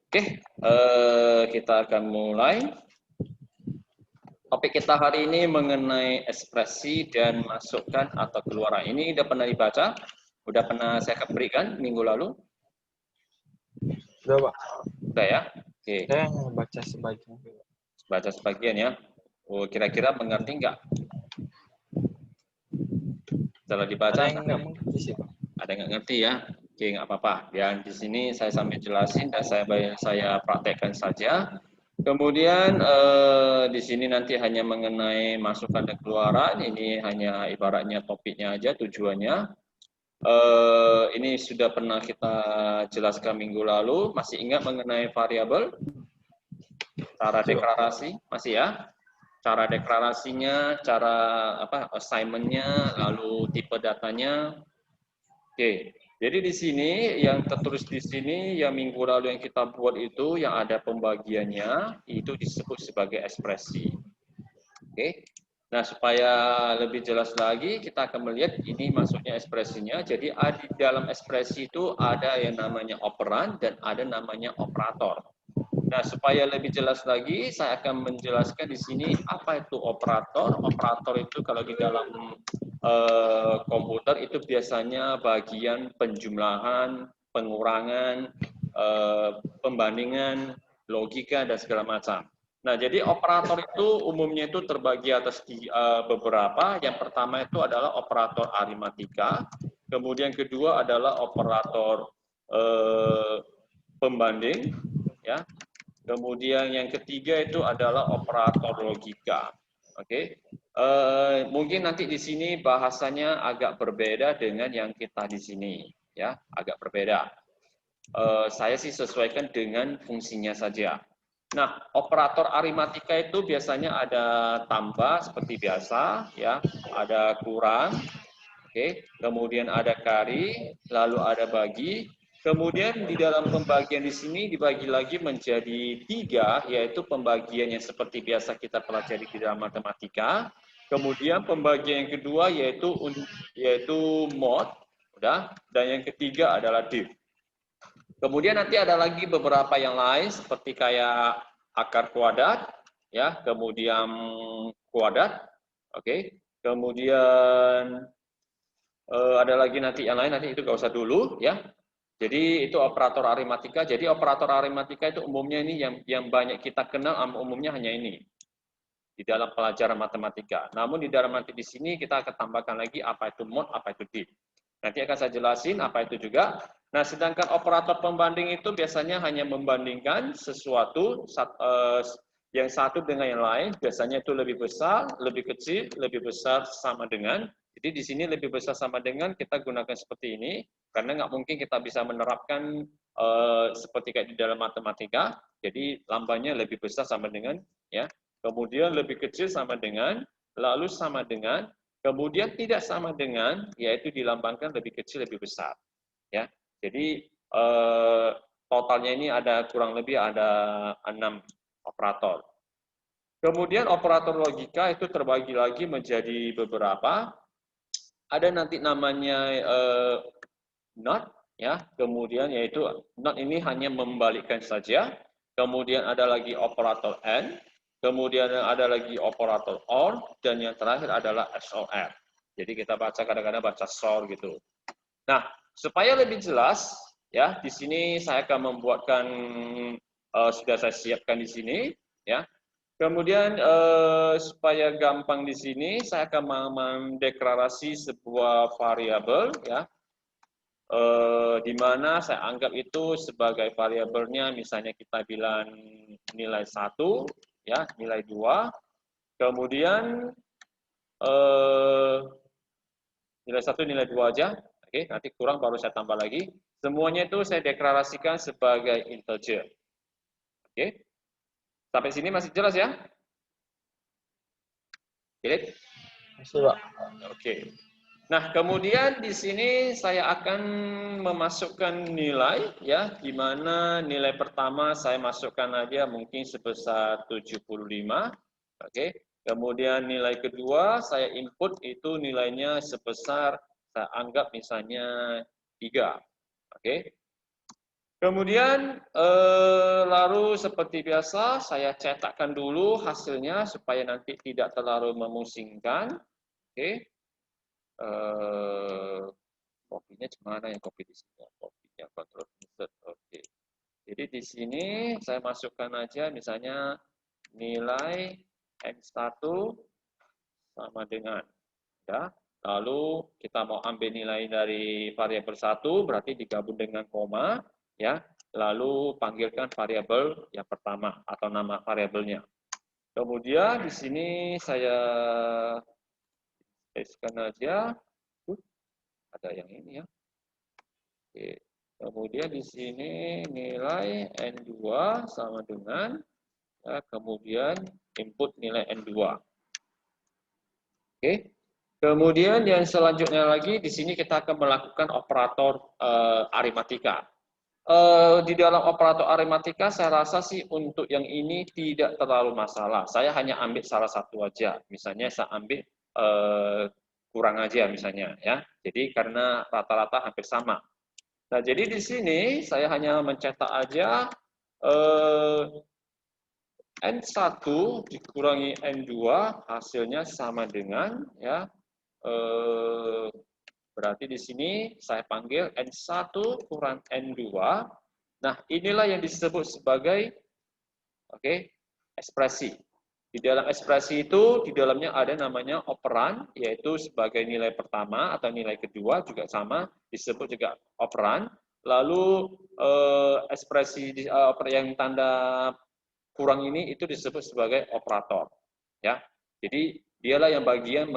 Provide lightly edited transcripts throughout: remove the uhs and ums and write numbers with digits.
Oke, kita akan mulai. Topik kita hari ini mengenai ekspresi dan masukan atau keluaran. Ini udah pernah dibaca? Udah pernah saya berikan minggu lalu? Udah, Pak. Udah ya? Oke, Saya baca sebagian. baca sebagian ya. Oh, kira-kira mengerti nggak? Setelah dibaca, Ada yang nggak mengerti sih, Pak. ada nggak ngerti ya? Oke, nggak apa-apa. Dan di sini saya sambil jelasin dan saya praktekkan saja. Kemudian di sini nanti hanya mengenai masukan dan keluaran. Ini hanya ibaratnya topiknya aja tujuannya. Ini sudah pernah kita jelaskan minggu lalu. Masih ingat mengenai variabel? Cara Masih, Pak. deklarasi, masih ya? Cara deklarasinya, cara assignment-nya, lalu tipe datanya. Oke, jadi di sini yang tertulis di sini yang minggu lalu yang kita buat itu yang ada pembagiannya itu disebut sebagai ekspresi. Oke. Nah, supaya lebih jelas lagi kita akan melihat ini maksudnya ekspresinya. Jadi di dalam ekspresi itu ada yang namanya operan dan ada namanya operator. Nah, supaya lebih jelas lagi, saya akan menjelaskan di sini apa itu operator. Operator itu kalau di dalam komputer itu biasanya bagian penjumlahan, pengurangan, pembandingan, logika, dan segala macam. Nah, jadi operator itu umumnya itu terbagi atas beberapa. Yang pertama itu adalah operator aritmatika, kemudian kedua adalah operator pembanding, ya. Kemudian yang ketiga itu adalah operator logika. Oke, mungkin nanti di sini bahasanya agak berbeda dengan yang kita di sini, ya, agak berbeda. Saya sih sesuaikan dengan fungsinya saja. Nah, operator aritmatika itu biasanya ada tambah seperti biasa, ya, ada kurang, oke, kemudian ada kari, lalu ada bagi. Kemudian di dalam pembagian di sini dibagi lagi menjadi tiga, yaitu pembagian yang seperti biasa kita pelajari di dalam matematika. Kemudian pembagian yang kedua yaitu mod, udah, dan yang ketiga adalah div. Kemudian nanti ada lagi beberapa yang lain seperti kayak akar kuadrat, ya, kemudian kuadrat, oke, kemudian ada lagi nanti yang lain, nanti itu nggak usah dulu ya. Jadi itu operator aritmatika. Jadi operator aritmatika itu umumnya ini yang banyak kita kenal umumnya hanya ini di dalam pelajaran matematika. Namun di dalam nanti di sini kita akan tambahkan lagi apa itu mod, apa itu div. Nanti akan saya jelasin apa itu juga. Nah, sedangkan operator pembanding itu biasanya hanya membandingkan sesuatu yang satu dengan yang lain. Biasanya itu lebih besar, lebih kecil, lebih besar sama dengan. Jadi di sini lebih besar sama dengan kita gunakan seperti ini karena nggak mungkin kita bisa menerapkan seperti kayak di dalam matematika. Jadi lambangnya lebih besar sama dengan, ya. Kemudian lebih kecil sama dengan, lalu sama dengan, kemudian tidak sama dengan, yaitu dilambangkan lebih kecil lebih besar, ya. Jadi totalnya ini ada kurang lebih ada 6 operator. Kemudian operator logika itu terbagi lagi menjadi beberapa. Ada nanti namanya not, ya. Kemudian yaitu not ini hanya membalikkan saja. Kemudian ada lagi operator and, kemudian ada lagi operator or, dan yang terakhir adalah XOR. Jadi kita baca kadang-kadang baca SOR gitu. Nah, supaya lebih jelas, ya, di sini saya akan membuatkan sudah saya siapkan di sini, ya. Kemudian supaya gampang di sini, saya akan mendeklarasi sebuah variabel, ya, di mana saya anggap itu sebagai variabelnya, misalnya kita bilang nilai 1, ya, nilai 2, kemudian nilai 1, nilai 2 aja, oke, nanti kurang baru saya tambah lagi. Semuanya itu saya deklarasikan sebagai integer. Oke, sampai sini masih jelas ya? Oke. Masih, Pak. Oke. Nah, kemudian di sini saya akan memasukkan nilai, ya, di mana nilai pertama saya masukkan aja mungkin sebesar 75. Oke. Kemudian nilai kedua saya input itu nilainya sebesar saya anggap misalnya 3. Oke. Kemudian lalu seperti biasa saya cetakkan dulu hasilnya supaya nanti tidak terlalu memusingkan. Oke. Kopinya gimana ya, kopi di sini? Kopinya control insert. Oke. Jadi di sini saya masukkan aja misalnya nilai N1 sama dengan ya. Lalu kita mau ambil nilai dari variabel 1 berarti digabung dengan koma ya. Lalu panggilkan variabel yang pertama atau nama variabelnya. Kemudian di sini saya pastekan aja. Ada yang ini ya. Oke. Kemudian di sini nilai N2 sama dengan ya, kemudian input nilai N2. Oke. Kemudian yang selanjutnya lagi di sini kita akan melakukan operator aritmatika. Di dalam operator aritmatika saya rasa sih untuk yang ini tidak terlalu masalah. Saya hanya ambil salah satu aja. Misalnya saya ambil kurang aja misalnya ya. Jadi karena rata-rata hampir sama. Nah, jadi di sini saya hanya mencetak aja N1 dikurangi N2 hasilnya sama dengan ya berarti di sini saya panggil N1 kurang N2. Nah, inilah yang disebut sebagai ekspresi. Di dalam ekspresi itu, di dalamnya ada namanya operan, yaitu sebagai nilai pertama atau nilai kedua juga sama, disebut juga operan. Lalu ekspresi yang tanda kurang ini itu disebut sebagai operator. Ya, jadi dialah yang bagian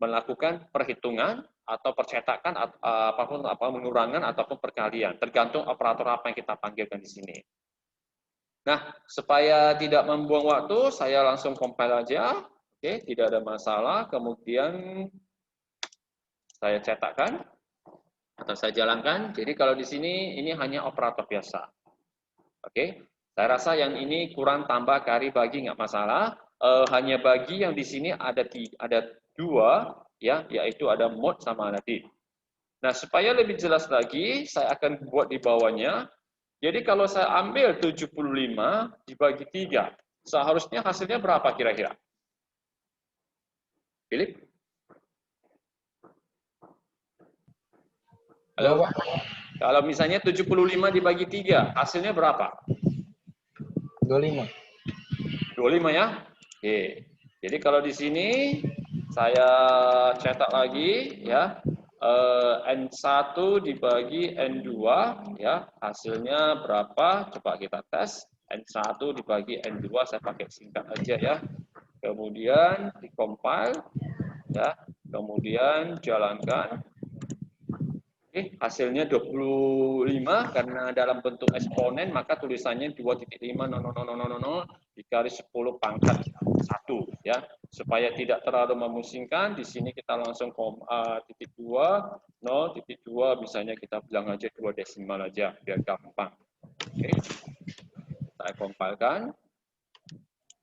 melakukan perhitungan atau percetakan apapun pengurangan ataupun perkalian, tergantung operator apa yang kita panggilkan di sini. Nah, supaya tidak membuang waktu, saya langsung compile aja. Oke, tidak ada masalah. Kemudian saya cetakkan atau saya jalankan. Jadi kalau di sini ini hanya operator biasa. Oke, saya rasa yang ini kurang tambah kali bagi nggak masalah. Hanya bagi yang di sini ada dua, ya, yaitu ada mod sama ada div. Nah, supaya lebih jelas lagi, saya akan buat di bawahnya. Jadi kalau saya ambil 75 dibagi 3, seharusnya hasilnya berapa kira-kira? Philip? Halo? Kalau misalnya 75 dibagi 3, hasilnya berapa? 25. 25 ya? Oke. Jadi kalau di sini saya cetak lagi ya. N1 dibagi N2 ya, hasilnya berapa? Coba kita tes. N1 dibagi N2 saya pakai singkat aja ya. Kemudian dikompil ya. Kemudian jalankan. Oke, hasilnya 25 karena dalam bentuk eksponen maka tulisannya 2.50000 dikali 10 pangkat 1 ya. Supaya tidak terlalu memusingkan, di sini kita langsung titik 2, 0, titik 2 misalnya kita bilang aja 2 desimal aja biar gampang. Oke. Saya kompilkan.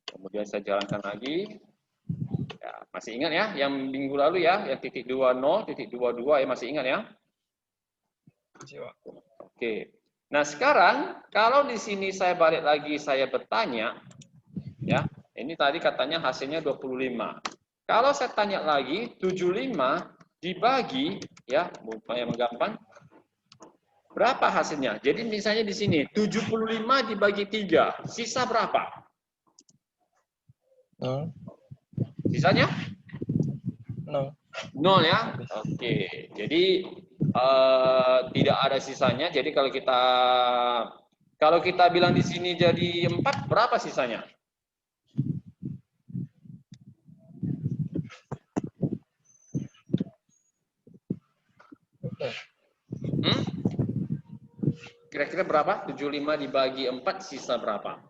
Kemudian saya jalankan lagi. Ya, masih ingat ya yang minggu lalu ya, yang titik 20, titik 22 ya masih ingat ya? Oke. Nah, sekarang kalau di sini saya balik lagi saya bertanya ya, ini tadi katanya hasilnya 25. Kalau saya tanya lagi 75 dibagi ya, supaya menggampang berapa hasilnya? Jadi misalnya di sini 75 dibagi 3, sisa berapa? Sisanya? 0. 0 ya. Oke. Jadi tidak ada sisanya. Jadi kalau kita bilang di sini jadi 4, berapa sisanya? Kira-kira berapa? 75 dibagi 4 sisa berapa?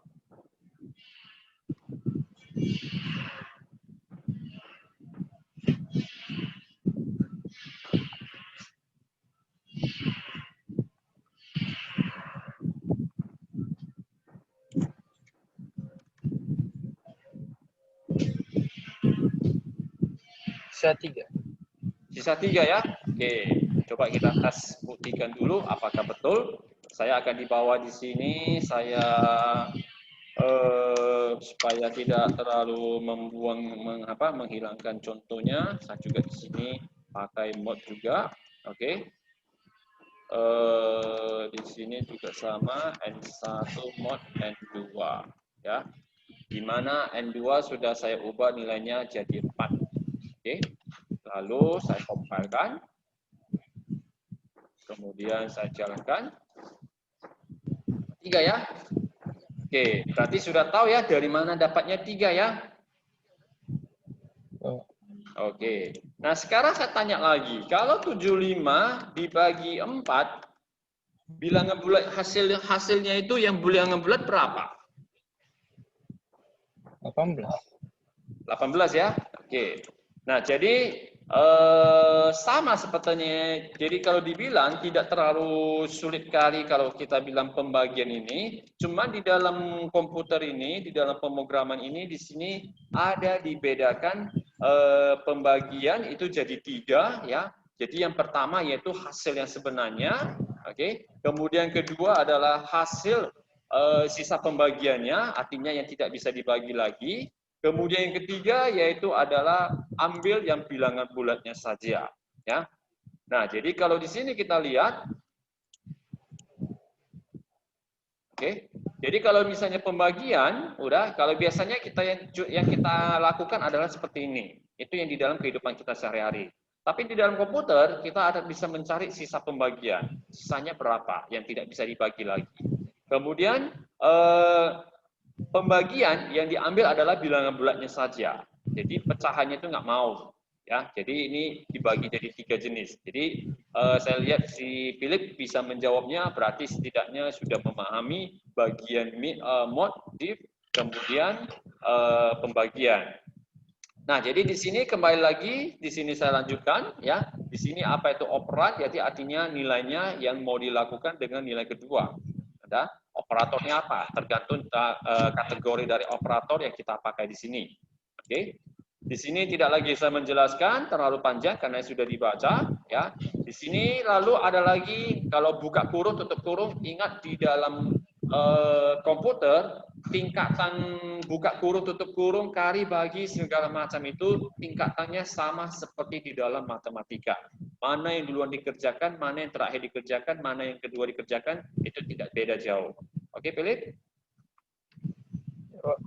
Sisa 3. Sisa 3 ya? Oke, coba kita tes buktikan dulu apakah betul. saya akan dibawa di sini, saya supaya tidak terlalu menghilangkan contohnya, saya juga di sini pakai mod juga, oke. Di sini juga sama N1 mod N2 ya. Di mana N2 sudah saya ubah nilainya jadi 4. Oke. Lalu saya compile-kan. Kemudian saya jalankan. 3 ya. Oke, berarti sudah tahu ya dari mana dapatnya 3 ya. Oke. Nah, sekarang saya tanya lagi. Kalau 75 dibagi 4, bilangan bulat hasilnya itu yang bilangan bulat berapa? 18. 18 ya. Oke. Nah, jadi sama sepertinya. Jadi kalau dibilang tidak terlalu sulit kali kalau kita bilang pembagian ini. Cuma di dalam komputer ini, di dalam pemrograman ini, di sini ada dibedakan pembagian itu jadi 3 ya. Jadi yang pertama yaitu hasil yang sebenarnya, oke. Kemudian kedua adalah hasil sisa pembagiannya, artinya yang tidak bisa dibagi lagi. Kemudian yang ketiga yaitu adalah ambil yang bilangan bulatnya saja, ya. Nah, jadi kalau di sini kita lihat, oke. Jadi kalau misalnya pembagian, udah. Kalau biasanya kita yang kita lakukan adalah seperti ini. Itu yang di dalam kehidupan kita sehari-hari. Tapi di dalam komputer kita ada bisa mencari sisa pembagian, sisanya berapa yang tidak bisa dibagi lagi. Kemudian pembagian yang diambil adalah bilangan bulatnya saja. Jadi pecahannya itu nggak mau, ya. Jadi ini dibagi jadi 3 jenis. Jadi saya lihat si Philip bisa menjawabnya, berarti setidaknya sudah memahami bagian mod, div, kemudian pembagian. Nah, jadi di sini kembali lagi, di sini saya lanjutkan, ya. Di sini apa itu operan? Jadi artinya nilainya yang mau dilakukan dengan nilai kedua. Ada operatornya apa? Tergantung kategori dari operator yang kita pakai di sini. Oke. Di sini tidak lagi saya menjelaskan terlalu panjang karena sudah dibaca, ya. Di sini lalu ada lagi kalau buka kurung tutup kurung, ingat di dalam komputer tingkatan buka kurung tutup kurung kari bagi segala macam itu tingkatannya sama seperti di dalam matematika. Mana yang duluan dikerjakan, mana yang terakhir dikerjakan, mana yang kedua dikerjakan, itu tidak beda jauh. Oke, Philip? Oh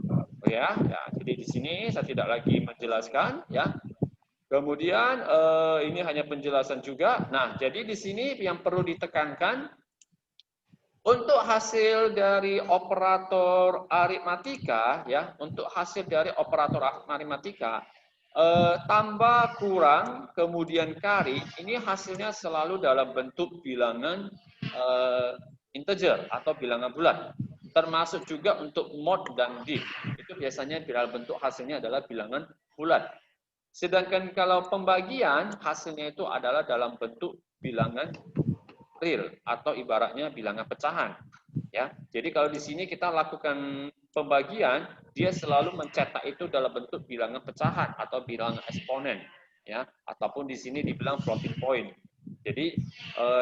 ya, jadi di sini saya tidak lagi menjelaskan, ya. Kemudian ini hanya penjelasan juga. Nah, jadi di sini yang perlu ditekankan untuk hasil dari operator aritmatika, ya, untuk hasil dari operator aritmatika tambah kurang kemudian kari ini hasilnya selalu dalam bentuk bilangan integer atau bilangan bulat. Termasuk juga untuk mod dan div. Itu biasanya dalam bentuk hasilnya adalah bilangan bulat. Sedangkan kalau pembagian hasilnya itu adalah dalam bentuk bilangan real atau ibaratnya bilangan pecahan. Ya, jadi kalau di sini kita lakukan pembagian, dia selalu mencetak itu dalam bentuk bilangan pecahan atau bilangan eksponen, ya, ataupun di sini dibilang floating point. Jadi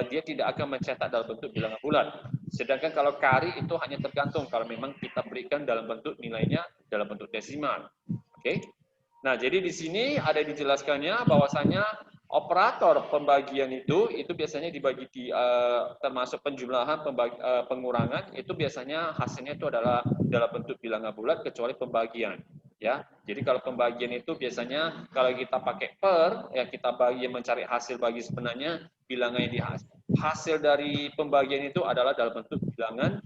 dia tidak akan mencetak dalam bentuk bilangan bulat. Sedangkan kalau kari itu hanya tergantung kalau memang kita berikan dalam bentuk nilainya dalam bentuk desimal. Oke. Nah, jadi di sini ada dijelaskannya bahwasanya operator pembagian itu biasanya dibagi di termasuk penjumlahan pengurangan itu biasanya hasilnya itu adalah dalam bentuk bilangan bulat kecuali pembagian. Ya, jadi kalau pembagian itu biasanya kalau kita pakai per, ya kita bagi mencari hasil bagi sebenarnya bilangan yang hasil dari pembagian itu adalah dalam bentuk bilangan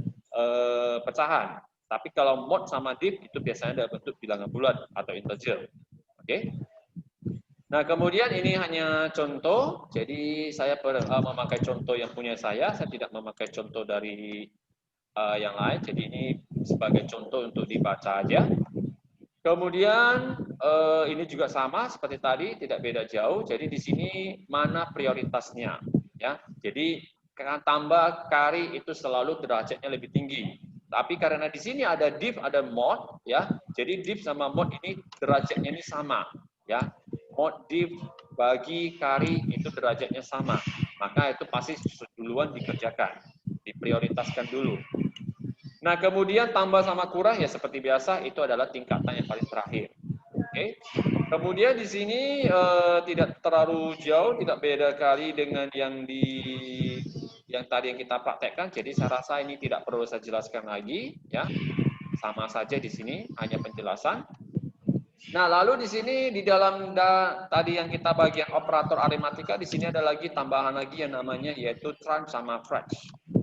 pecahan. Tapi kalau mod sama div itu biasanya dalam bentuk bilangan bulat atau integer. Oke. Nah, kemudian ini hanya contoh. Jadi saya memakai contoh yang punya saya tidak memakai contoh dari yang lain. Jadi ini sebagai contoh untuk dibaca aja. Kemudian ini juga sama seperti tadi, tidak beda jauh. Jadi di sini mana prioritasnya, ya. Jadi tambah kari itu selalu derajatnya lebih tinggi. Tapi karena di sini ada div, ada mod, ya. Jadi div sama mod ini derajatnya ini sama, ya. Mod div bagi kari itu derajatnya sama. Maka itu pasti duluan dikerjakan. diprioritaskan dulu. Nah, kemudian tambah sama kurang ya seperti biasa itu adalah tingkatan yang paling terakhir. Oke. Kemudian di sini tidak terlalu jauh, tidak beda kali dengan yang tadi yang kita praktekkan. Jadi saya rasa ini tidak perlu saya jelaskan lagi, ya. Sama saja di sini, hanya penjelasan. Nah, lalu di sini di dalam tadi yang kita bagian operator aritmatika, di sini ada lagi tambahan lagi yang namanya yaitu tran sama frac.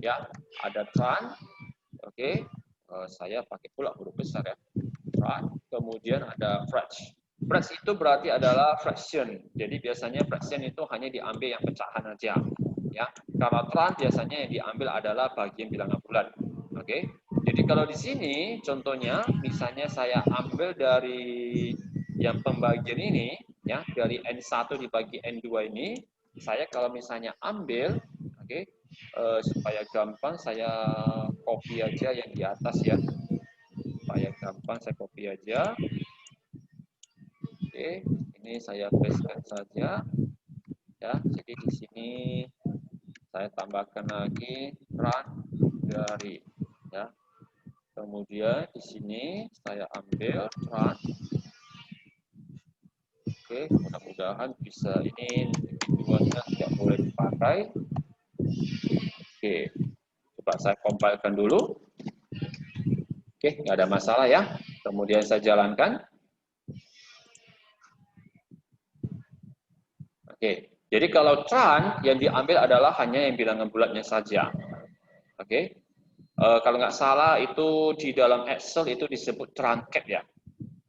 Ya, ada tran. Oke, saya pakai pula huruf besar ya. Tran, kemudian ada frac. Frac itu berarti adalah fraction. Jadi biasanya fraction itu hanya diambil yang pecahan aja. Ya, kalau tran biasanya yang diambil adalah bagian bilangan bulat. Oke. Jadi kalau di sini contohnya misalnya saya ambil dari yang pembagian ini ya, dari N1 dibagi N2 ini, saya kalau misalnya ambil supaya gampang saya copy aja yang di atas ya. Supaya gampang saya copy aja. Oke, ini saya pastekan saja. Ya, jadi di sini saya tambahkan lagi tran dari ya. Kemudian di sini saya ambil tran. Oke, mudah-mudahan bisa ini tujuannya tidak boleh dipakai. Oke, coba saya compile-kan dulu. Oke, nggak ada masalah ya. Kemudian saya jalankan. Oke, jadi kalau tran yang diambil adalah hanya yang bilangan bulatnya saja. Oke, kalau nggak salah itu di dalam Excel itu disebut truncat ya.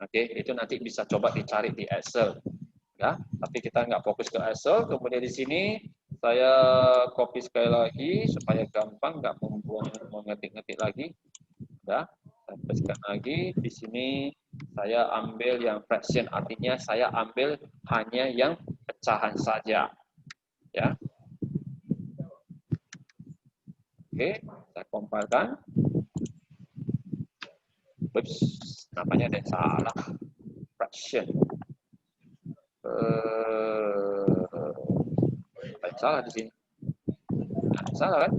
Oke, itu nanti bisa coba dicari di Excel. Ya, tapi kita nggak fokus ke Excel. Kemudian di sini saya copy sekali lagi supaya gampang, nggak membuang mengetik-ngetik lagi. Ya, saya pastekan lagi. Di sini saya ambil yang fraction, artinya saya ambil hanya yang pecahan saja. Ya. Oke, saya compile-kan. Ups, namanya ada yang salah. Fraction. Ada yang salah di sini. Ada yang salah kan?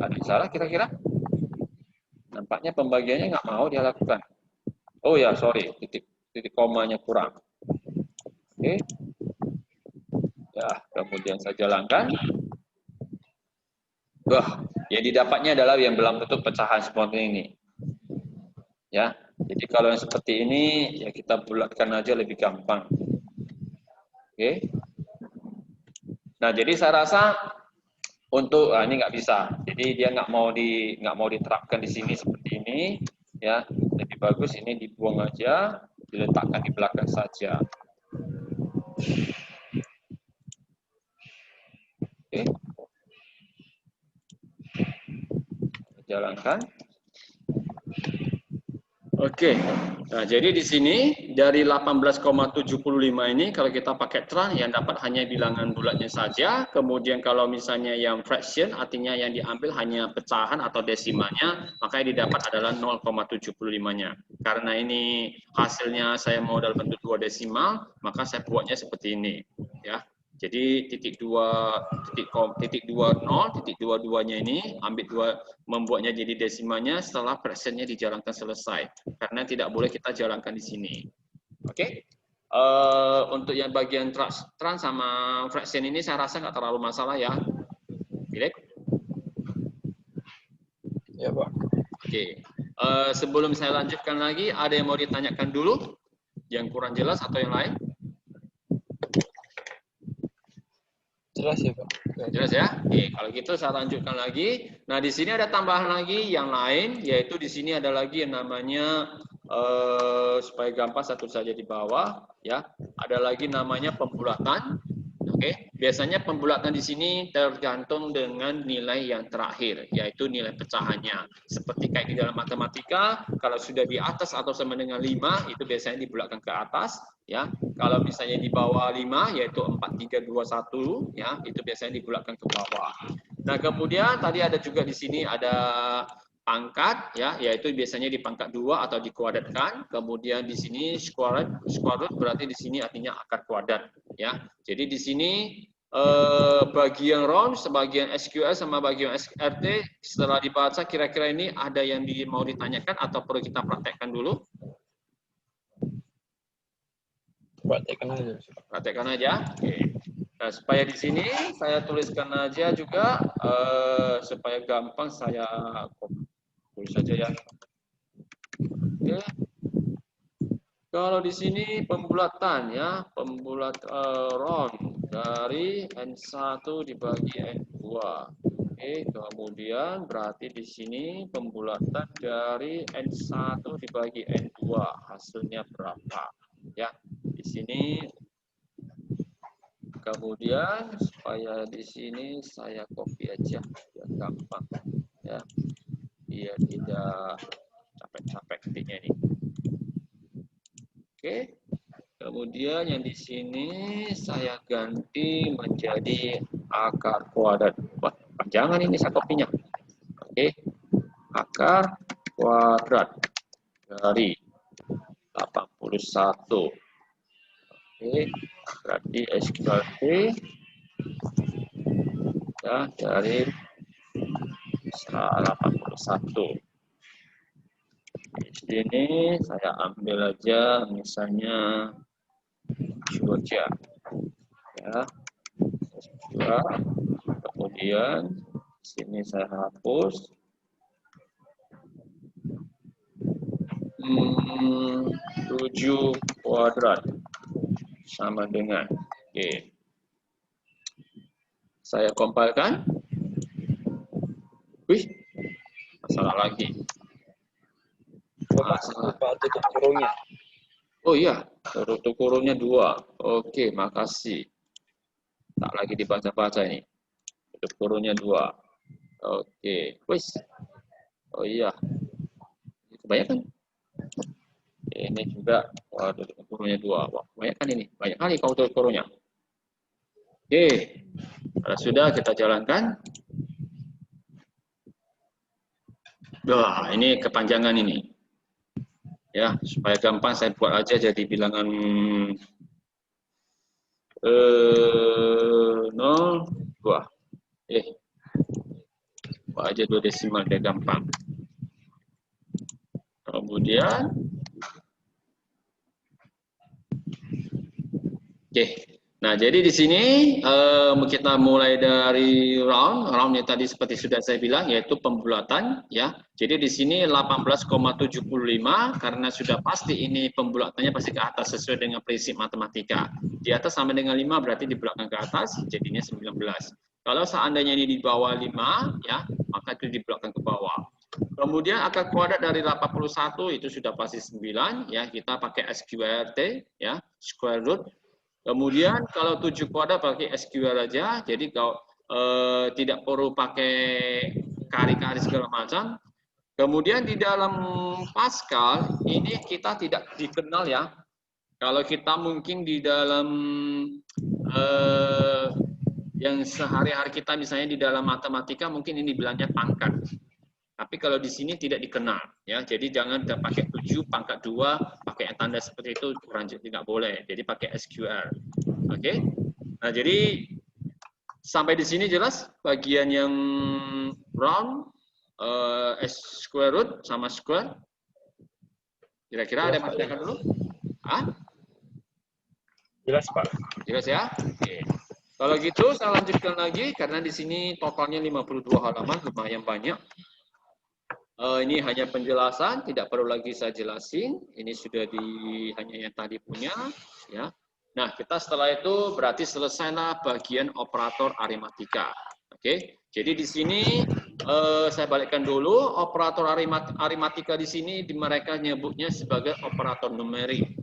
Ada yang salah kira-kira? Nampaknya pembagiannya nggak mau dia lakukan. Oh ya, sorry, titik komanya kurang. Oke. Ya, kemudian saya jalankan. Wah, yang didapatnya adalah yang dalam bentuk pecahan seperti ini. Ya, jadi kalau yang seperti ini ya kita bulatkan aja lebih gampang. Oke. Nah, jadi saya rasa untuk ini nggak bisa. Jadi dia nggak mau diterapkan di sini seperti ini. Ya, lebih bagus ini dibuang aja, diletakkan di belakang saja. Oke. Jalankan. Oke. Nah, jadi di sini dari 18,75 ini kalau kita pakai tran yang dapat hanya bilangan bulatnya saja. Kemudian kalau misalnya yang fraction artinya yang diambil hanya pecahan atau desimalnya, maka yang didapat adalah 0,75-nya. Karena ini hasilnya saya mau dalam bentuk 2 desimal, maka saya buatnya seperti ini, ya. Jadi titik 2,22-nya ini ambil membuatnya jadi desimalnya setelah fractionnya dijalankan selesai. Karena tidak boleh kita jalankan di sini. Oke. Untuk yang bagian tran sama fraction ini saya rasa nggak terlalu masalah ya. Pilih. Ya, Pak. Oke. Sebelum saya lanjutkan lagi, ada yang mau ditanyakan dulu? Yang kurang jelas atau yang lain? Jelas ya, Pak. Jelas ya? Oke, kalau gitu saya lanjutkan lagi. Nah, di sini ada tambahan lagi yang lain, yaitu di sini ada lagi yang namanya supaya gampang satu saja di bawah, ya. Ada lagi namanya pembulatan. Oke, biasanya pembulatan di sini tergantung dengan nilai yang terakhir, yaitu nilai pecahannya. Seperti kayak di dalam matematika, kalau sudah di atas atau sama dengan 5, itu biasanya dibulatkan ke atas. Ya, kalau misalnya di bawah 5 yaitu 4, 3, 2, 1 ya, itu biasanya dibulatkan ke bawah. Nah, kemudian tadi ada juga di sini ada pangkat ya, yaitu biasanya di pangkat 2 atau dikuadratkan. Kemudian di sini square root berarti di sini artinya akar kuadrat ya. Jadi di sini bagian round, sebagian SQL sama bagian RT setelah dibaca kira-kira ini ada yang mau ditanyakan atau perlu kita praktekkan dulu? Praktekkan aja. Praktekkan aja. Oke. Nah, supaya di sini saya tuliskan aja juga supaya gampang saya tulis saja ya. Oke. Kalau di sini pembulatan ya, pembulat round dari N1 dibagi N2. Oke, kemudian berarti di sini pembulatan dari N1 dibagi N2 hasilnya berapa? Ya, di sini. Kemudian supaya di sini saya copy aja biar gampang ya, biar tidak capek-capek ketiknya ini. Oke. Kemudian yang di sini saya ganti menjadi akar kuadrat. Wah, panjangan ini saya kopinya. Oke. Akar kuadrat dari 81. Oke, berarti SQLT ya dari 81. Di sini saya ambil aja misalnya Georgia ya, kemudian sini saya hapus 7 kuadrat sama dengan oke. Saya compile-kan. Wih, masalah lagi. Masalah. Tutup kurungnya. Oh iya, tutup kurungnya 2. Oke, makasih. Tak lagi dibaca-baca ini. Tutup kurungnya 2. Oke, wis. Oh iya. Kebanyakan. Ini juga tutup kurungnya 2. Wah, kebanyakan ini. Banyak kali kau tutup kurungnya. Oke. Kalau sudah kita jalankan. Wah, ini kepanjangan ini. Ya, supaya gampang saya buat aja jadi bilangan 0, 2. Buat aja 2 desimal biar gampang. Kemudian oke. Nah, jadi di sini kita mulai dari roundnya tadi seperti sudah saya bilang yaitu pembulatan ya. Jadi di sini 18,75 karena sudah pasti ini pembulatannya pasti ke atas sesuai dengan prinsip matematika. Di atas sama dengan 5 berarti dibulatkan ke atas jadinya 19. Kalau seandainya ini di bawah 5 ya, maka itu dibulatkan ke bawah. Kemudian akar kuadrat dari 81 itu sudah pasti 9 ya, kita pakai SQRT ya, square root. Kemudian kalau 7 kuadrat pakai SQL aja, jadi kalau tidak perlu pakai kari-kari segala macam. Kemudian di dalam Pascal ini kita tidak dikenal ya. Kalau kita mungkin di dalam yang sehari-hari kita misalnya di dalam matematika mungkin ini bilangnya pangkat. Tapi kalau di sini tidak dikenal ya. Jadi jangan pakai 7 pangkat 2 pakai tanda seperti itu kurang tidak boleh. Jadi pakai SQL. Oke. Nah, jadi sampai di sini jelas bagian yang round square root sama square. Kira-kira ada yang masih dulu? Ah? Jelas, Pak. Jelas ya? Oke. Kalau gitu saya lanjutkan lagi karena di sini totalnya 52 halaman, lumayan banyak. Ini hanya penjelasan, tidak perlu lagi saya jelasin. Ini sudah hanya yang tadi punya, ya. Nah, kita setelah itu berarti selesailah bagian operator aritmatika. Oke, jadi di sini saya balikkan dulu operator aritmatika di sini mereka nyebutnya sebagai operator numerik.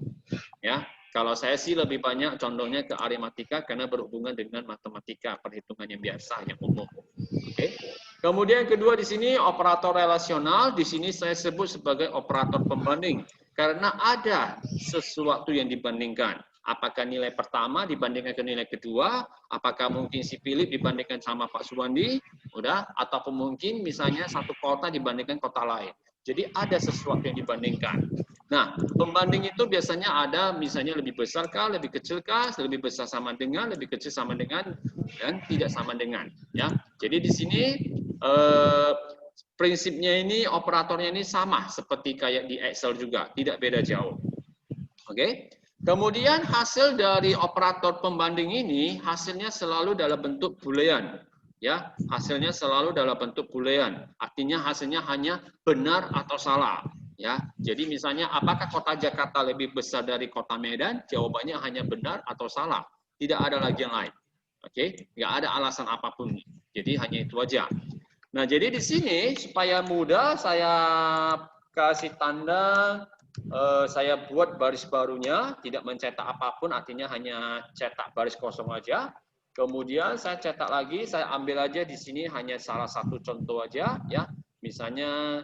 Ya, kalau saya sih lebih banyak condongnya ke aritmatika karena berhubungan dengan matematika, perhitungan yang biasa, yang umum. Oke. Kemudian kedua di sini operator relasional, di sini saya sebut sebagai operator pembanding karena ada sesuatu yang dibandingkan. Apakah nilai pertama dibandingkan ke nilai kedua, apakah mungkin si Philip dibandingkan sama Pak Suwandi, udah, ataupun mungkin misalnya satu kota dibandingkan kota lain. Jadi ada sesuatu yang dibandingkan. Nah, pembanding itu biasanya ada misalnya lebih besar kah, lebih kecil kah, lebih besar sama dengan, lebih kecil sama dengan, dan tidak sama dengan. Ya, jadi di sini prinsipnya ini operatornya ini sama seperti kayak di Excel juga, tidak beda jauh. Oke. Kemudian hasil dari operator pembanding ini hasilnya selalu dalam bentuk boolean. Ya, hasilnya selalu dalam bentuk boolean. Artinya hasilnya hanya benar atau salah. Ya, jadi misalnya apakah kota Jakarta lebih besar dari kota Medan? Jawabannya hanya benar atau salah. Tidak ada lagi yang lain. Oke, nggak ada alasan apapun. Jadi hanya itu aja. Nah, jadi di sini supaya mudah saya kasih tanda, saya buat baris barunya, tidak mencetak apapun, artinya hanya cetak baris kosong aja. Kemudian saya cetak lagi, saya ambil aja di sini hanya salah satu contoh aja, ya. Misalnya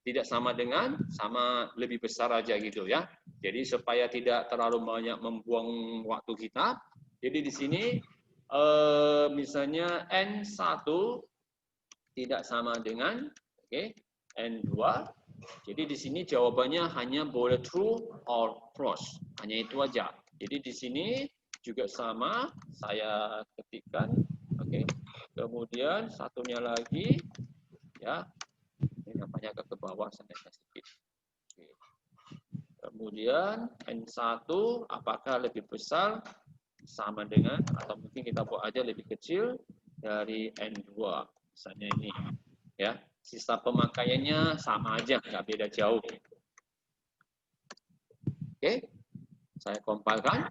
tidak sama dengan, sama lebih besar aja gitu ya. Jadi supaya tidak terlalu banyak membuang waktu kita. Jadi di sini misalnya N1 tidak sama dengan N2. Jadi di sini jawabannya hanya boleh true or false. Hanya itu aja. Jadi di sini juga sama, saya ketikkan. Kemudian satunya lagi, ya, ini namanya ke bawah sampai sedikit. Kemudian N1 apakah lebih besar sama dengan, atau mungkin kita buat aja lebih kecil dari N2. Misalnya ini, ya, sisa pemakaiannya sama aja, nggak beda jauh. Oke, saya kompilkan,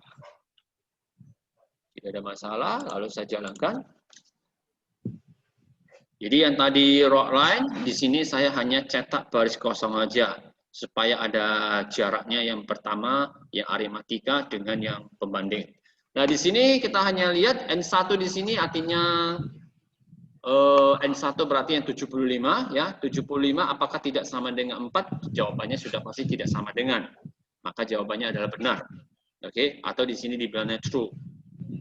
tidak ada masalah, lalu saya jalankan. Jadi yang tadi row line, di sini saya hanya cetak baris kosong aja, supaya ada jaraknya yang pertama, yang aritmatika dengan yang pembanding. Nah, di sini kita hanya lihat N1 di sini artinya N1 berarti yang 75, ya. 75 apakah tidak sama dengan 4? Jawabannya sudah pasti tidak sama dengan. Maka jawabannya adalah benar. Oke, atau di sini dibilangnya true.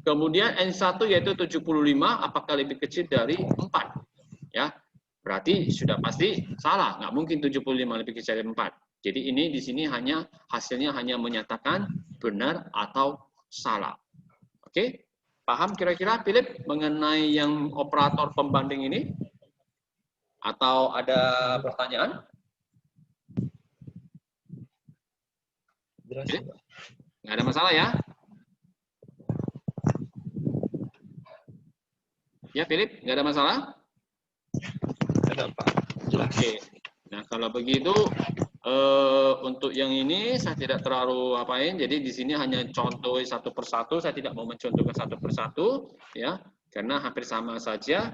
Kemudian N1 yaitu 75 apakah lebih kecil dari 4? Ya. Berarti sudah pasti salah, nggak mungkin 75 lebih kecil dari 4. Jadi ini di sini hanya hasilnya hanya menyatakan benar atau salah. Oke? Paham kira-kira Philip mengenai yang operator pembanding ini? Atau ada pertanyaan? Jelas, Pak. Nggak ada masalah ya? Ya Philip, nggak ada masalah? Ada, Pak. Jelas. Oke. Nah kalau begitu untuk yang ini saya tidak terlalu apain. Jadi di sini hanya contoh satu persatu. Saya tidak mau mencontohkan satu persatu, ya, karena hampir sama saja.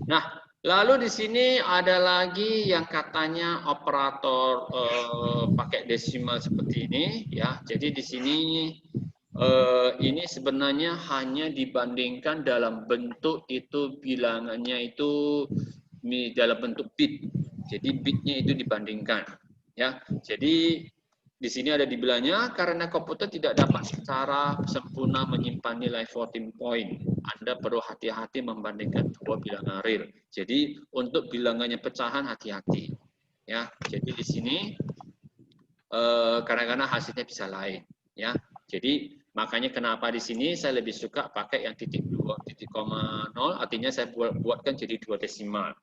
Nah, lalu di sini ada lagi yang katanya operator pakai desimal seperti ini, ya. Jadi di sini ini sebenarnya hanya dibandingkan dalam bentuk itu bilangannya itu dalam bentuk bit. Jadi bitnya itu dibandingkan, ya. Jadi di sini ada dibilangnya karena komputer tidak dapat secara sempurna menyimpan nilai floating point. Anda perlu hati-hati membandingkan dua bilangan real. Jadi untuk bilangannya pecahan hati-hati, ya. Jadi di sini kadang-kadang hasilnya bisa lain, ya. Jadi makanya kenapa di sini saya lebih suka pakai yang titik 2, titik koma 0, artinya saya buatkan jadi 2 desimal.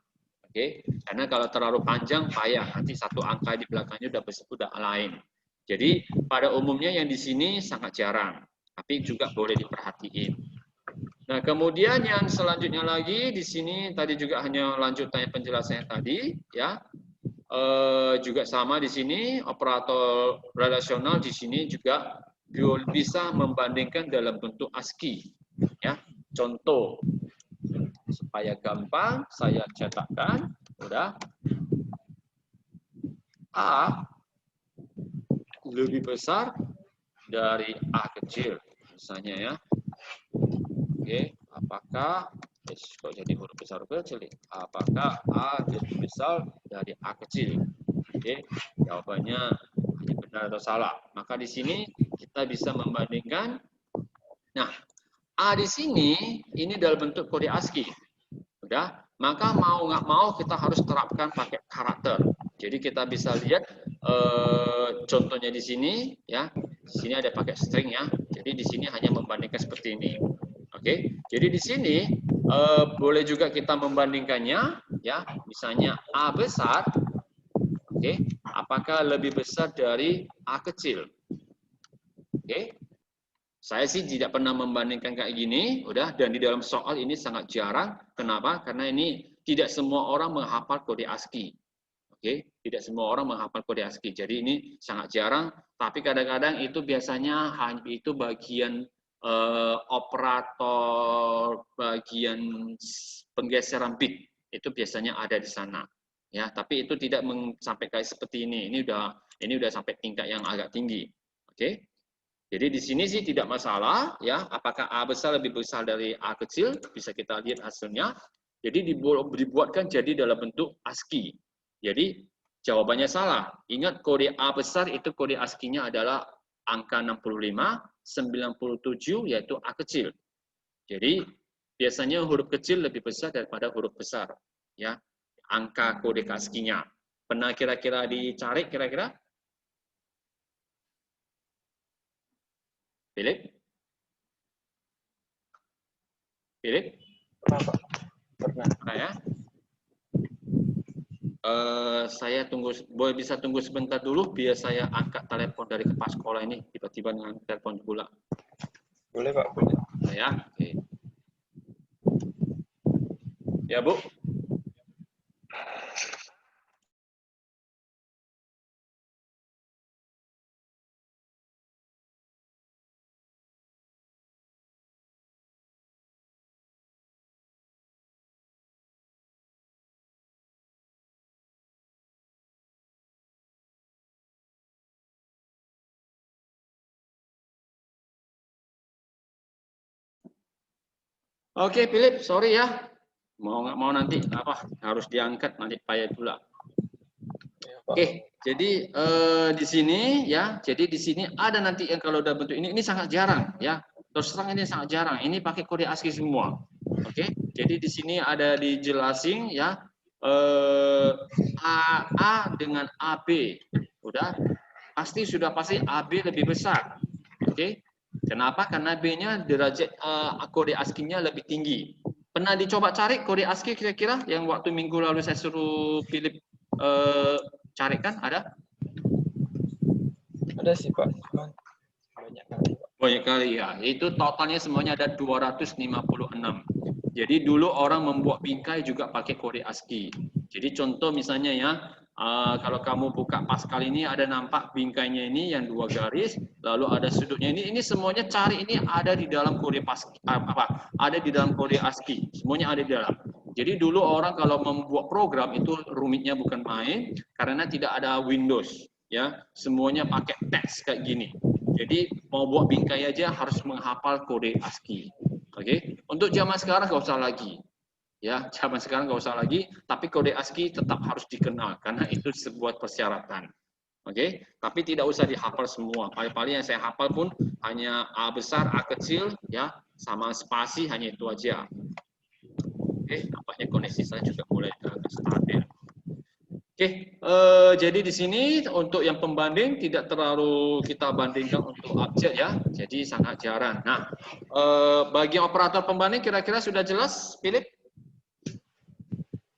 Oke, karena kalau terlalu panjang payah, nanti satu angka di belakangnya udah lain. Jadi pada umumnya yang di sini sangat jarang, tapi juga boleh diperhatiin. Nah, kemudian yang selanjutnya lagi di sini tadi juga hanya lanjutannya penjelasannya tadi, ya. Juga sama di sini operator relasional di sini juga bisa membandingkan dalam bentuk ASCII, ya. Contoh supaya gampang saya cetakkan, udah. A lebih besar dari A kecil, misalnya ya. Oke, apakah kok jadi huruf besar kecil? Apakah A lebih besar dari A kecil? Oke, jawabannya hanya benar atau salah. Maka di sini kita bisa membandingkan. Nah, A di sini ini dalam bentuk kode ASCII. Udah, maka mau nggak mau kita harus terapkan pakai karakter. Jadi kita bisa lihat contohnya di sini, ya. Di sini ada pakai string ya. Jadi di sini hanya membandingkan seperti ini. Oke, jadi di sini boleh juga kita membandingkannya, ya, misalnya A besar, oke, apakah lebih besar dari A kecil? Oke, saya sih tidak pernah membandingkan kayak gini, udah, dan di dalam soal ini sangat jarang. Kenapa? Karena ini tidak semua orang menghafal kode ASCII. Oke, tidak semua orang menghafal kode ASCII. Jadi ini sangat jarang, tapi kadang-kadang itu biasanya hanya itu bagian operator, bagian penggeseran bit itu biasanya ada di sana. Ya, tapi itu tidak sampai kayak seperti ini. Ini udah sampai tingkat yang agak tinggi. Oke. Jadi di sini sih tidak masalah, ya. Apakah A besar lebih besar dari A kecil? Bisa kita lihat hasilnya. Jadi dibuatkan jadi dalam bentuk ASCII. Jadi jawabannya salah. Ingat kode A besar itu kode ASCII-nya adalah angka 65, 97 yaitu A kecil. Jadi biasanya huruf kecil lebih besar daripada huruf besar, ya. Angka kode ASCII-nya. Pernah kira-kira dicari kira-kira? Philip? Philip? Pernah, Pak. Pernah. Nah, ya. Saya tunggu, boleh bisa tunggu sebentar dulu biar saya angkat telepon dari kepala sekolah ini, tiba-tiba dengan telepon pula. Boleh, Pak, boleh. Nah, ya, oke. Ya, Bu. Oke, Philip, sorry ya. Mau nggak mau nanti apa harus diangkat nanti payah pula. Ya, Pak. Oke, jadi di sini ya, jadi di sini ada nanti yang kalau udah bentuk ini sangat jarang ya. Terus terang ini sangat jarang. Ini pakai kode ASCII semua. Oke, jadi di sini ada dijelasin ya AA dengan AB. Udah sudah pasti AB lebih besar. Oke. Kenapa? Karena B-nya derajat kode ASCII-nya lebih tinggi. Pernah dicoba cari kode ASCII kira-kira yang waktu minggu lalu saya suruh Philip carikan, ada? Ada sih, Pak. Cuman banyak kali, Pak. Banyak kali ya. Itu totalnya semuanya ada 256. Jadi dulu orang membuat bingkai juga pakai kode ASCII. Jadi contoh misalnya ya, kalau kamu buka Pascal ini ada nampak bingkainya ini yang 2 garis, lalu ada sudutnya ini semuanya cari ini ada di dalam kode ada di dalam kode ASCII. Semuanya ada di dalam. Jadi dulu orang kalau membuat program itu rumitnya bukan main karena tidak ada Windows ya. Semuanya pakai teks kayak gini. Jadi mau buat bingkai aja harus menghafal kode ASCII. Oke. Untuk zaman sekarang nggak usah lagi. Ya, zaman sekarang nggak usah lagi, tapi kode ASCII tetap harus dikenal karena itu sebuah persyaratan. Oke, tapi tidak usah dihafal semua. Paling-paling yang saya hafal pun hanya A besar, A kecil, ya, sama spasi hanya itu aja. Oke, nampaknya koneksi saya juga mulai stabil. Oke, jadi di sini untuk yang pembanding tidak terlalu kita bandingkan untuk abjad ya, jadi sangat jarang. Nah, bagi operator pembanding kira-kira sudah jelas, Philip?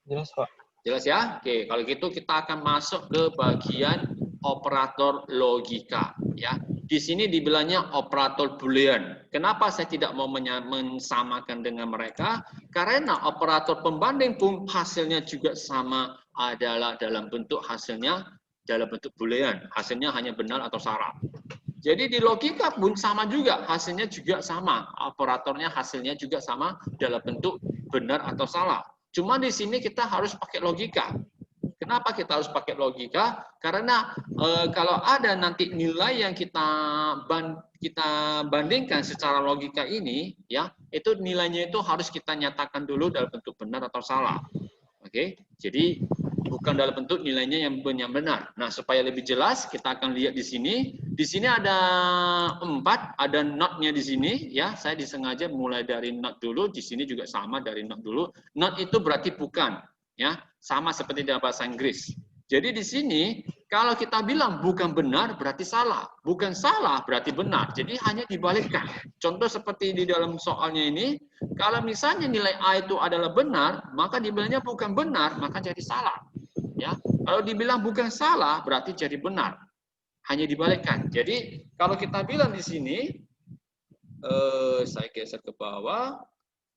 Jelas, Pak. Jelas ya? Oke, kalau gitu kita akan masuk ke bagian operator logika. Ya, di sini dibilangnya operator boolean. Kenapa saya tidak mau mensamakan dengan mereka? Karena operator pembanding pun hasilnya juga sama adalah dalam bentuk hasilnya dalam bentuk boolean. Hasilnya hanya benar atau salah. Jadi di logika pun sama juga, hasilnya juga sama. Operatornya hasilnya juga sama dalam bentuk benar atau salah. Cuma di sini kita harus pakai logika. Kenapa kita harus pakai logika? Karena kalau ada nanti nilai yang kita bandingkan secara logika ini, ya itu nilainya itu harus kita nyatakan dulu dalam bentuk benar atau salah. Oke, jadi bukan dalam bentuk nilainya yang benar. Nah, supaya lebih jelas, kita akan lihat di sini. Di sini ada 4, ada not-nya di sini. Ya, saya disengaja mulai dari not dulu. Di sini juga sama dari not dulu. Not itu berarti bukan, ya, sama seperti dalam bahasa Inggris. Jadi di sini Kalau kita bilang bukan benar berarti salah, bukan salah berarti benar. Jadi hanya dibalikkan. Contoh seperti di dalam soalnya ini, kalau misalnya nilai A itu adalah benar, maka dibilangnya bukan benar, maka jadi salah. Ya, kalau dibilang bukan salah berarti jadi benar. Hanya dibalikkan. Jadi kalau kita bilang di sini, saya geser ke bawah,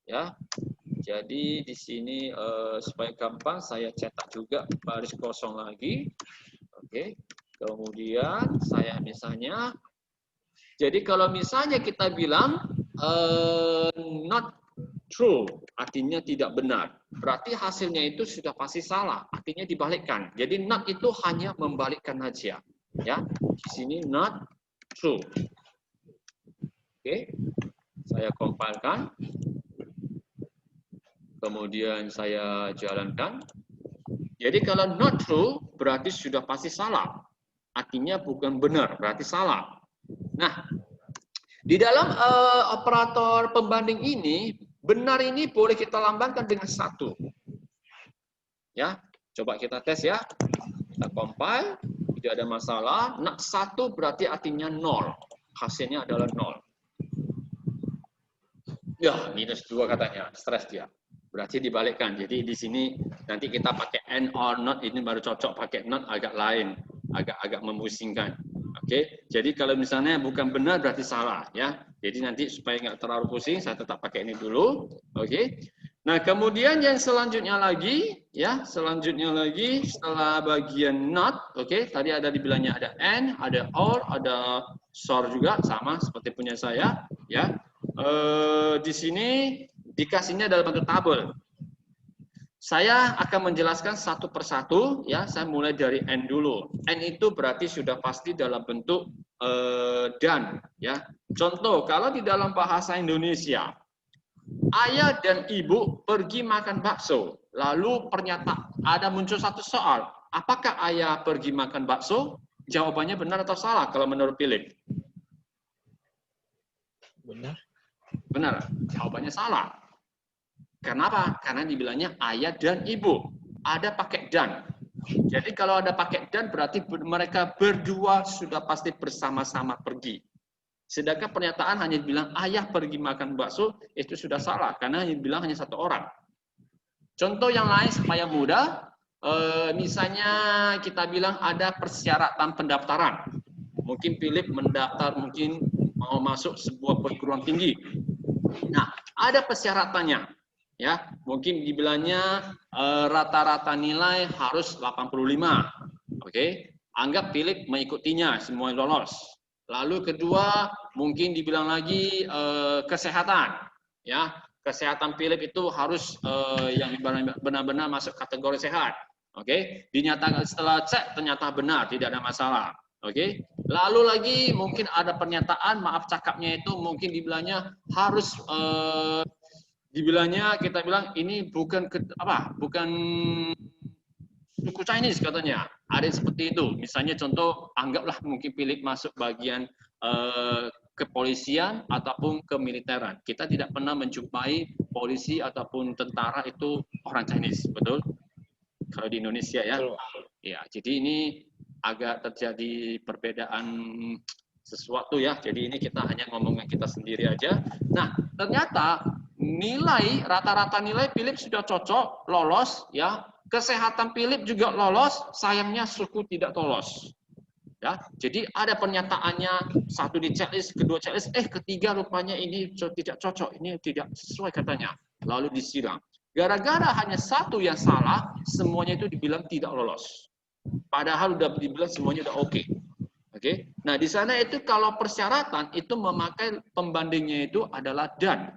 ya. Jadi di sini supaya gampang saya cetak juga baris kosong lagi. Oke, kemudian saya misalnya, jadi kalau misalnya kita bilang not true, artinya tidak benar, berarti hasilnya itu sudah pasti salah, artinya dibalikkan. Jadi not itu hanya membalikkan aja, ya. Di sini not true. Oke, saya compile-kan, kemudian saya jalankan. Jadi kalau not true berarti sudah pasti salah. Artinya bukan benar, berarti salah. Nah, di dalam operator pembanding ini, benar ini boleh kita lambangkan dengan 1. Ya, coba kita tes ya. Kita compile, tidak ada masalah. Not 1 berarti artinya 0. Hasilnya adalah 0. Ya, minus 2 katanya, stres dia. Berarti dibalikkan. Jadi di sini nanti kita pakai and or not, ini baru cocok pakai not, agak lain, agak memusingkan. Oke, jadi kalau misalnya bukan benar berarti salah, ya. Jadi nanti supaya nggak terlalu pusing, saya tetap pakai ini dulu. Oke. Nah kemudian yang selanjutnya lagi, ya, selanjutnya lagi setelah bagian not, oke, tadi ada dibilangnya ada and, ada or, ada sor juga sama seperti punya saya, ya. Di sini dikasihnya dalam bentuk tabel. Saya akan menjelaskan satu persatu, ya. Saya mulai dari N dulu. N itu berarti sudah pasti dalam bentuk dan, ya. Contoh, kalau di dalam bahasa Indonesia, ayah dan ibu pergi makan bakso. Lalu pernyataan ada muncul satu soal, apakah ayah pergi makan bakso? Jawabannya benar atau salah kalau menurut Philip? Benar. Benar, jawabannya salah. Kenapa? Karena dibilangnya ayah dan ibu. Ada pakai dan. Jadi kalau ada pakai dan berarti mereka berdua sudah pasti bersama-sama pergi. Sedangkan pernyataan hanya dibilang ayah pergi makan bakso, itu sudah salah. Karena yang bilang hanya satu orang. Contoh yang lain supaya mudah, misalnya kita bilang ada persyaratan pendaftaran. Mungkin Philip mendaftar, mungkin mau masuk sebuah perguruan tinggi. Nah, ada persyaratannya. Ya, mungkin dibilangnya rata-rata nilai harus 85. Oke, anggap Philip mengikutinya, semua lolos. Lalu kedua, mungkin dibilang lagi kesehatan. Ya, kesehatan Philip itu harus yang benar-benar masuk kategori sehat. Oke, dinyatakan setelah cek ternyata benar, tidak ada masalah. Oke, lalu lagi mungkin ada pernyataan maaf cakapnya itu mungkin dibilangnya harus dibilangnya kita bilang ini bukan bukan suku Chinese katanya. Ada yang seperti itu. Misalnya contoh anggaplah mungkin Philip masuk bagian kepolisian ataupun kemiliteran. Kita tidak pernah menjumpai polisi ataupun tentara itu orang Chinese, betul? Kalau di Indonesia ya. Ya, jadi ini agak terjadi perbedaan sesuatu ya. Jadi ini kita hanya ngomongin kita sendiri aja. Nah, ternyata nilai rata-rata nilai Philip sudah cocok, lolos ya. Kesehatan Philip juga lolos, sayangnya suku tidak lolos. Ya, jadi ada pernyataannya satu di checklist, kedua checklist, ketiga rupanya ini tidak cocok, ini tidak sesuai katanya. Lalu disilang. Gara-gara hanya satu yang salah, semuanya itu dibilang tidak lolos. Padahal udah dibilang semuanya udah oke. Oke. Nah, di sana itu kalau persyaratan itu memakai pembandingnya itu adalah dan.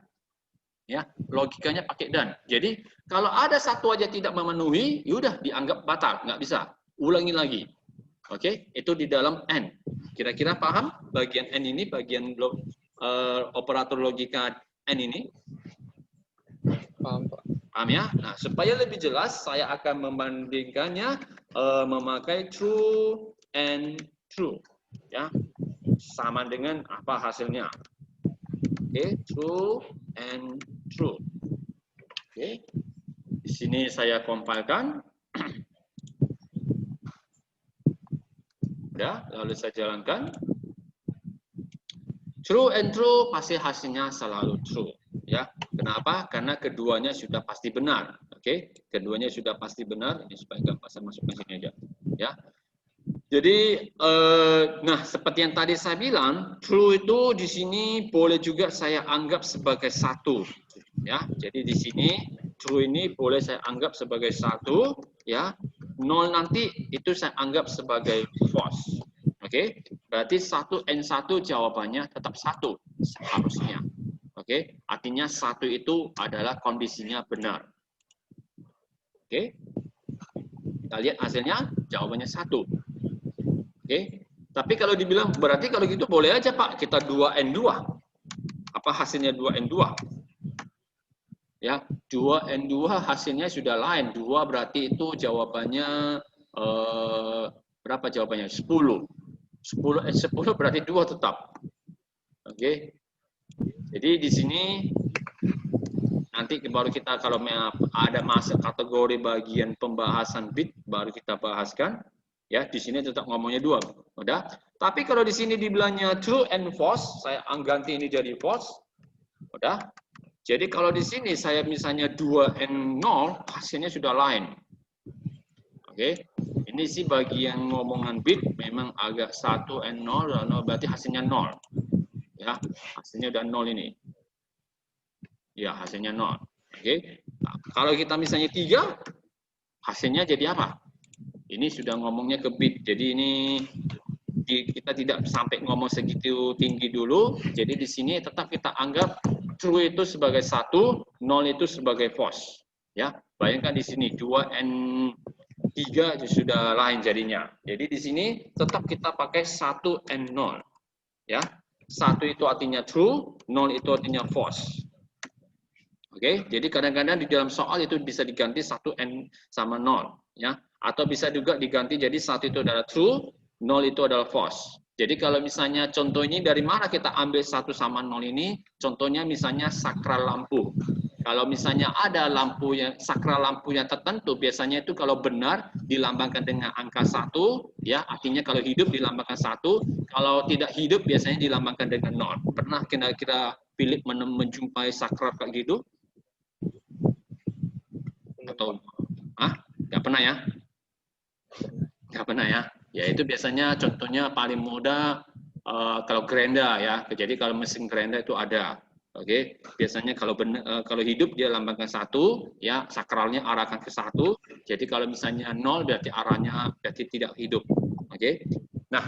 Ya, logikanya pakai dan. Jadi, kalau ada satu aja tidak memenuhi, yaudah dianggap batal, nggak bisa. Ulangi lagi. Oke, itu di dalam N. Kira-kira paham bagian N ini, bagian operator logika N ini? Paham, Pak. Paham ya? Nah, supaya lebih jelas, saya akan membandingkannya memakai true and true. Ya, sama dengan apa hasilnya? Oke, true and true. Oke, di sini saya compile-kan. Ya, lalu saya jalankan. True and true pasti hasilnya selalu true. Ya, kenapa? Karena keduanya sudah pasti benar. Oke, keduanya sudah pasti benar. Ini supaya gampang saya masukkan sini aja. Ya, jadi, nah seperti yang tadi saya bilang, true itu di sini boleh juga saya anggap sebagai satu. Ya, jadi di sini true ini boleh saya anggap sebagai satu. Ya, nol nanti itu saya anggap sebagai false. Oke, berarti 1 and 1 jawabannya tetap 1 seharusnya. Oke, artinya 1 itu adalah kondisinya benar. Oke, kita lihat hasilnya jawabannya 1. Oke, tapi kalau dibilang berarti kalau gitu boleh aja Pak kita 2 and 2. Apa hasilnya 2 and 2? Ya, 2 and 2 hasilnya sudah lain. 2 berarti itu jawabannya berapa jawabannya? 10. 10 and 10 berarti 2 tetap. Oke. Jadi di sini nanti baru kita kalau ada masuk kategori bagian pembahasan bit baru kita bahaskan. Ya, di sini tetap ngomongnya 2. Udah. Tapi kalau di sini dibilangnya true and false, saya ganti ini jadi false. Udah. Jadi kalau di sini saya misalnya 2 and 0, hasilnya sudah lain. Oke. Ini sih bagian ngomongan bit memang agak 1 and 0, berarti hasilnya 0. Ya, hasilnya udah 0 ini. Ya, hasilnya 0. Oke. Nah, kalau kita misalnya 3, hasilnya jadi apa? Ini sudah ngomongnya ke bit. Jadi ini kita tidak sampai ngomong segitu tinggi dulu. Jadi di sini tetap kita anggap true itu sebagai 1, 0 itu sebagai false. Ya, bayangkan di sini 2 and 3 sudah lain jadinya. Jadi di sini tetap kita pakai 1 and 0. Ya. 1 itu artinya true, 0 itu artinya false. Oke, jadi kadang-kadang di dalam soal itu bisa diganti 1 and sama 0, ya. Atau bisa juga diganti jadi 1 itu adalah true, 0 itu adalah false. Jadi kalau misalnya contoh ini dari mana kita ambil 1 sama 0 ini? Contohnya misalnya sakral lampu. Kalau misalnya ada lampu yang sakral lampu yang tertentu, biasanya itu kalau benar dilambangkan dengan angka 1, ya, artinya kalau hidup dilambangkan 1, kalau tidak hidup biasanya dilambangkan dengan 0. Pernah kira-kira Philip menjumpai sakral kayak gitu? Atau nggak pernah ya? Nggak pernah ya? Ya itu biasanya contohnya paling mudah kalau gerenda ya. Jadi kalau mesin gerenda itu ada. Oke, biasanya kalau kalau hidup dia lambangkan 1, ya sakralnya arahkan ke 1. Jadi kalau misalnya 0 berarti arahnya berarti tidak hidup. Oke. Nah,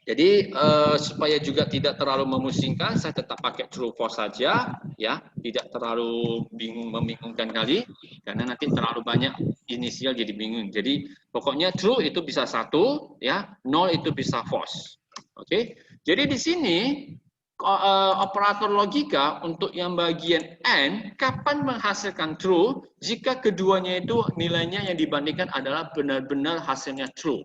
jadi supaya juga tidak terlalu memusingkan, saya tetap pakai true false saja, ya, tidak terlalu membingungkan kali, karena nanti terlalu banyak inisial jadi bingung. Jadi pokoknya true itu bisa 1, ya, 0 itu bisa false. Oke. Jadi di sini operator logika untuk yang bagian AND kapan menghasilkan true jika keduanya itu nilainya yang dibandingkan adalah benar-benar hasilnya true.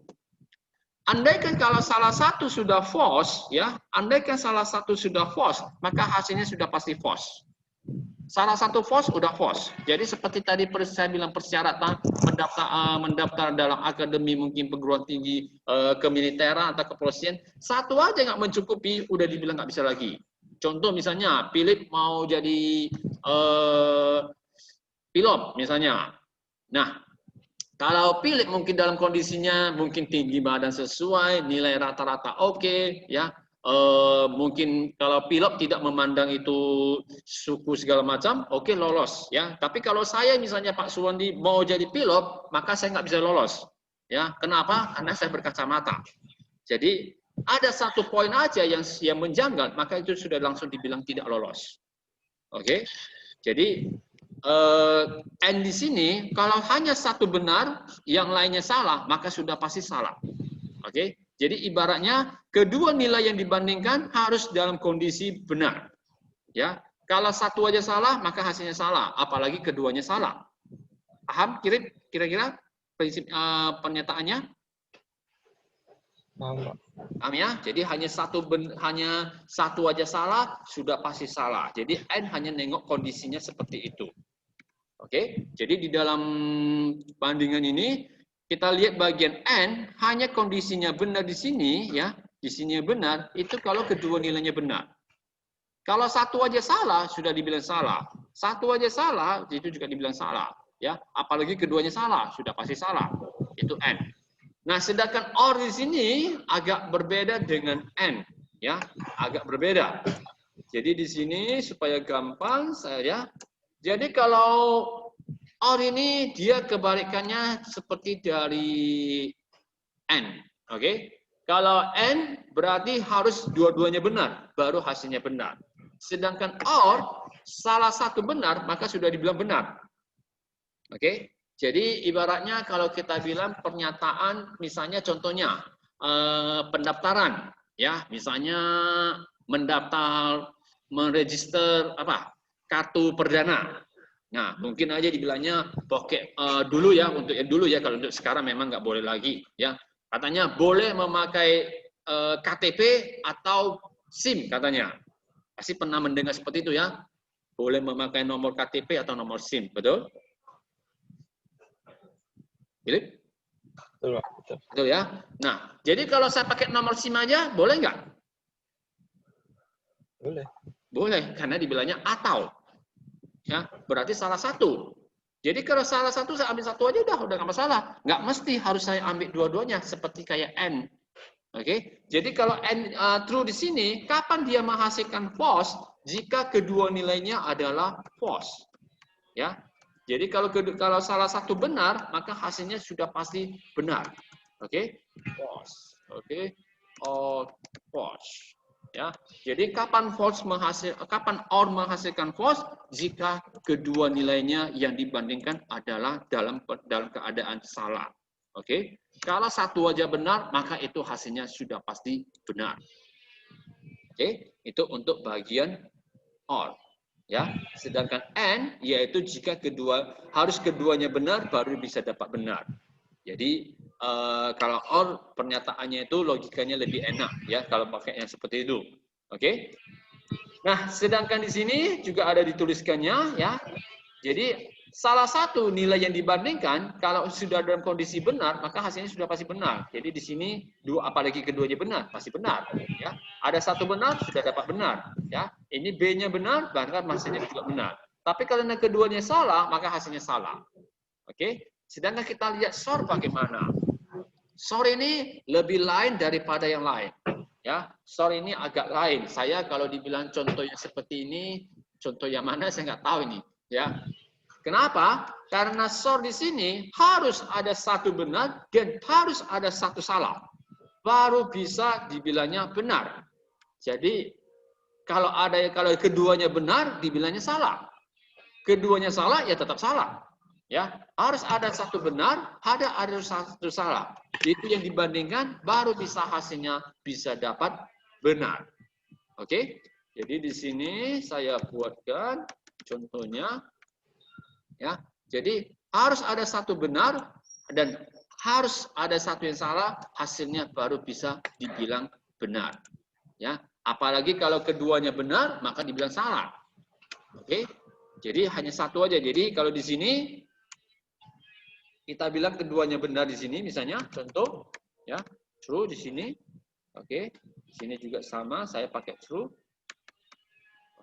Andaikan kalau salah satu sudah false, ya, andaikan salah satu sudah false, maka hasilnya sudah pasti false. Salah satu false udah false. Jadi seperti tadi saya bilang persyaratan mendaftar dalam akademi mungkin perguruan tinggi kemiliteran atau kepolisian, satu aja nggak mencukupi, udah dibilang nggak bisa lagi. Contoh misalnya, Philip mau jadi pilot misalnya. Nah, kalau Philip mungkin dalam kondisinya mungkin tinggi badan sesuai, nilai rata-rata oke, ya. Mungkin kalau pilot tidak memandang itu suku segala macam, oke, lolos, ya. Tapi kalau saya misalnya Pak Suwandi mau jadi pilot, maka saya nggak bisa lolos, ya. Kenapa? Karena saya berkacamata. Jadi ada satu poin aja yang menjanggal, maka itu sudah langsung dibilang tidak lolos. Oke, jadi and di sini kalau hanya satu benar, yang lainnya salah, maka sudah pasti salah. Oke, jadi ibaratnya kedua nilai yang dibandingkan harus dalam kondisi benar. Ya, kalau satu aja salah, maka hasilnya salah, apalagi keduanya salah. Paham kira-kira prinsip pernyataannya? Paham ya? Jadi hanya satu aja salah, sudah pasti salah. Jadi N hanya nengok kondisinya seperti itu. Oke, jadi di dalam bandingan ini kita lihat bagian N, hanya kondisinya benar di sini, ya, di sini benar, itu kalau kedua nilainya benar. Kalau satu aja salah, sudah dibilang salah. Satu aja salah, itu juga dibilang salah. Ya, apalagi keduanya salah, sudah pasti salah. Itu N. Nah, sedangkan OR di sini agak berbeda dengan N. Ya, agak berbeda. Jadi di sini supaya gampang saya. Jadi kalau OR ini dia kebalikannya seperti dari N. Oke. Kalau N berarti harus dua-duanya benar, baru hasilnya benar. Sedangkan OR salah satu benar, maka sudah dibilang benar. Oke. Jadi ibaratnya kalau kita bilang pernyataan, misalnya contohnya pendaftaran, ya, misalnya mendaftar, meregister apa, kartu perdana. Nah, mungkin aja dibilangnya pakai dulu ya, untuk yang dulu ya, kalau untuk sekarang memang nggak boleh lagi, ya. Katanya boleh memakai KTP atau SIM katanya. Pasti pernah mendengar seperti itu ya. Boleh memakai nomor KTP atau nomor SIM, betul? Philip? Betul, Pak. Betul. Betul ya. Nah, jadi kalau saya pakai nomor SIM aja, boleh nggak? Boleh. Boleh, karena dibilangnya atau. Ya, berarti salah satu. Jadi kalau salah satu, saya ambil satu aja udah nggak masalah. Nggak mesti harus saya ambil dua-duanya, seperti kayak N. Oke, jadi kalau N true di sini, kapan dia menghasilkan false? Jika kedua nilainya adalah false. Ya, jadi kalau salah satu benar, maka hasilnya sudah pasti benar. Oke, false. Oke, or false. Ya, jadi kapan OR menghasilkan false? Jika kedua nilainya yang dibandingkan adalah dalam keadaan salah. Oke, kalau satu aja benar, maka itu hasilnya sudah pasti benar. Oke, itu untuk bagian OR. Ya, sedangkan N yaitu jika harus keduanya benar baru bisa dapat benar. Jadi kalau OR pernyataannya itu logikanya lebih enak ya kalau pakai yang seperti itu. Oke. Nah, sedangkan di sini juga ada dituliskannya ya. Jadi salah satu nilai yang dibandingkan kalau sudah dalam kondisi benar maka hasilnya sudah pasti benar. Jadi di sini apalagi keduanya benar pasti benar ya. Ada satu benar sudah dapat benar ya. Ini B-nya benar bahkan hasilnya juga benar. Tapi karena keduanya salah maka hasilnya salah. Oke. Sedangkan kita lihat SOR bagaimana. SOR ini lebih lain daripada yang lain. Ya, SOR ini agak lain. Saya kalau dibilang contohnya seperti ini, contoh yang mana saya nggak tahu ini. Ya, kenapa? Karena SOR di sini harus ada satu benar dan harus ada satu salah. Baru bisa dibilangnya benar. Jadi kalau keduanya benar, dibilangnya salah. Keduanya salah, ya tetap salah. Ya, harus ada satu benar, ada satu salah. Itu yang dibandingkan, baru bisa hasilnya bisa dapat benar. Oke, jadi di sini saya buatkan contohnya. Ya, jadi harus ada satu benar dan harus ada satu yang salah, hasilnya baru bisa dibilang benar. Ya, apalagi kalau keduanya benar, maka dibilang salah. Oke, jadi hanya satu aja. Jadi kalau di sini kita bilang keduanya benar di sini, misalnya contoh, ya true di sini, oke, di sini juga sama, saya pakai true,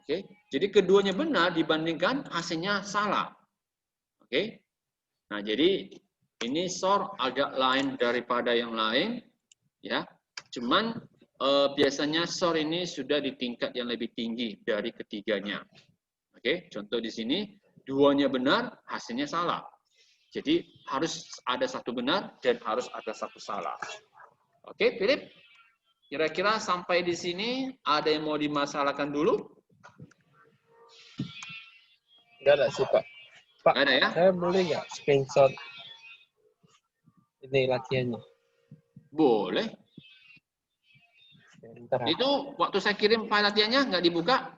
oke. Jadi keduanya benar dibandingkan hasilnya salah, oke. Nah jadi ini SOR agak lain daripada yang lain, ya. Cuman biasanya SOR ini sudah di tingkat yang lebih tinggi dari ketiganya, oke. Contoh di sini, duanya benar, hasilnya salah. Jadi harus ada satu benar dan harus ada satu salah. Oke, Philip? Kira-kira sampai di sini ada yang mau dimasalahkan dulu? Enggak ada sih, Pak. Pak, Nggak ada ya? saya boleh nggak screenshot ini latihannya? Boleh. Bentar, Itu waktu saya kirim file latihannya nggak dibuka?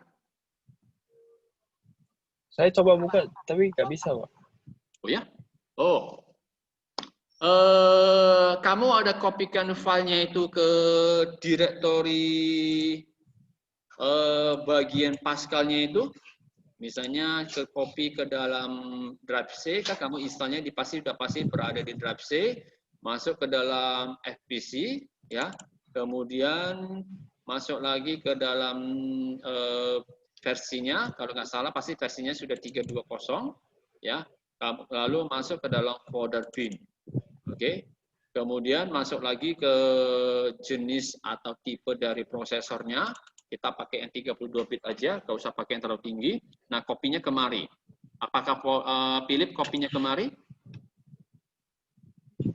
saya coba buka, tapi nggak bisa, Pak. Oh ya? Oh. Kamu ada kopikan filenya itu ke direktori bagian Pascalnya itu? Misalnya copy ke dalam drive C, kan kamu installnya pasti berada di drive C. masuk ke dalam FPC, ya, kemudian masuk lagi ke dalam versinya, kalau nggak salah pasti versinya sudah 320, ya, lalu masuk ke dalam folder bin, oke. Kemudian masuk lagi ke jenis atau tipe dari prosesornya, kita pakai yang 32 bit aja, nggak usah pakai yang terlalu tinggi. Nah, kopinya kemari. Apakah Philip kopinya kemari?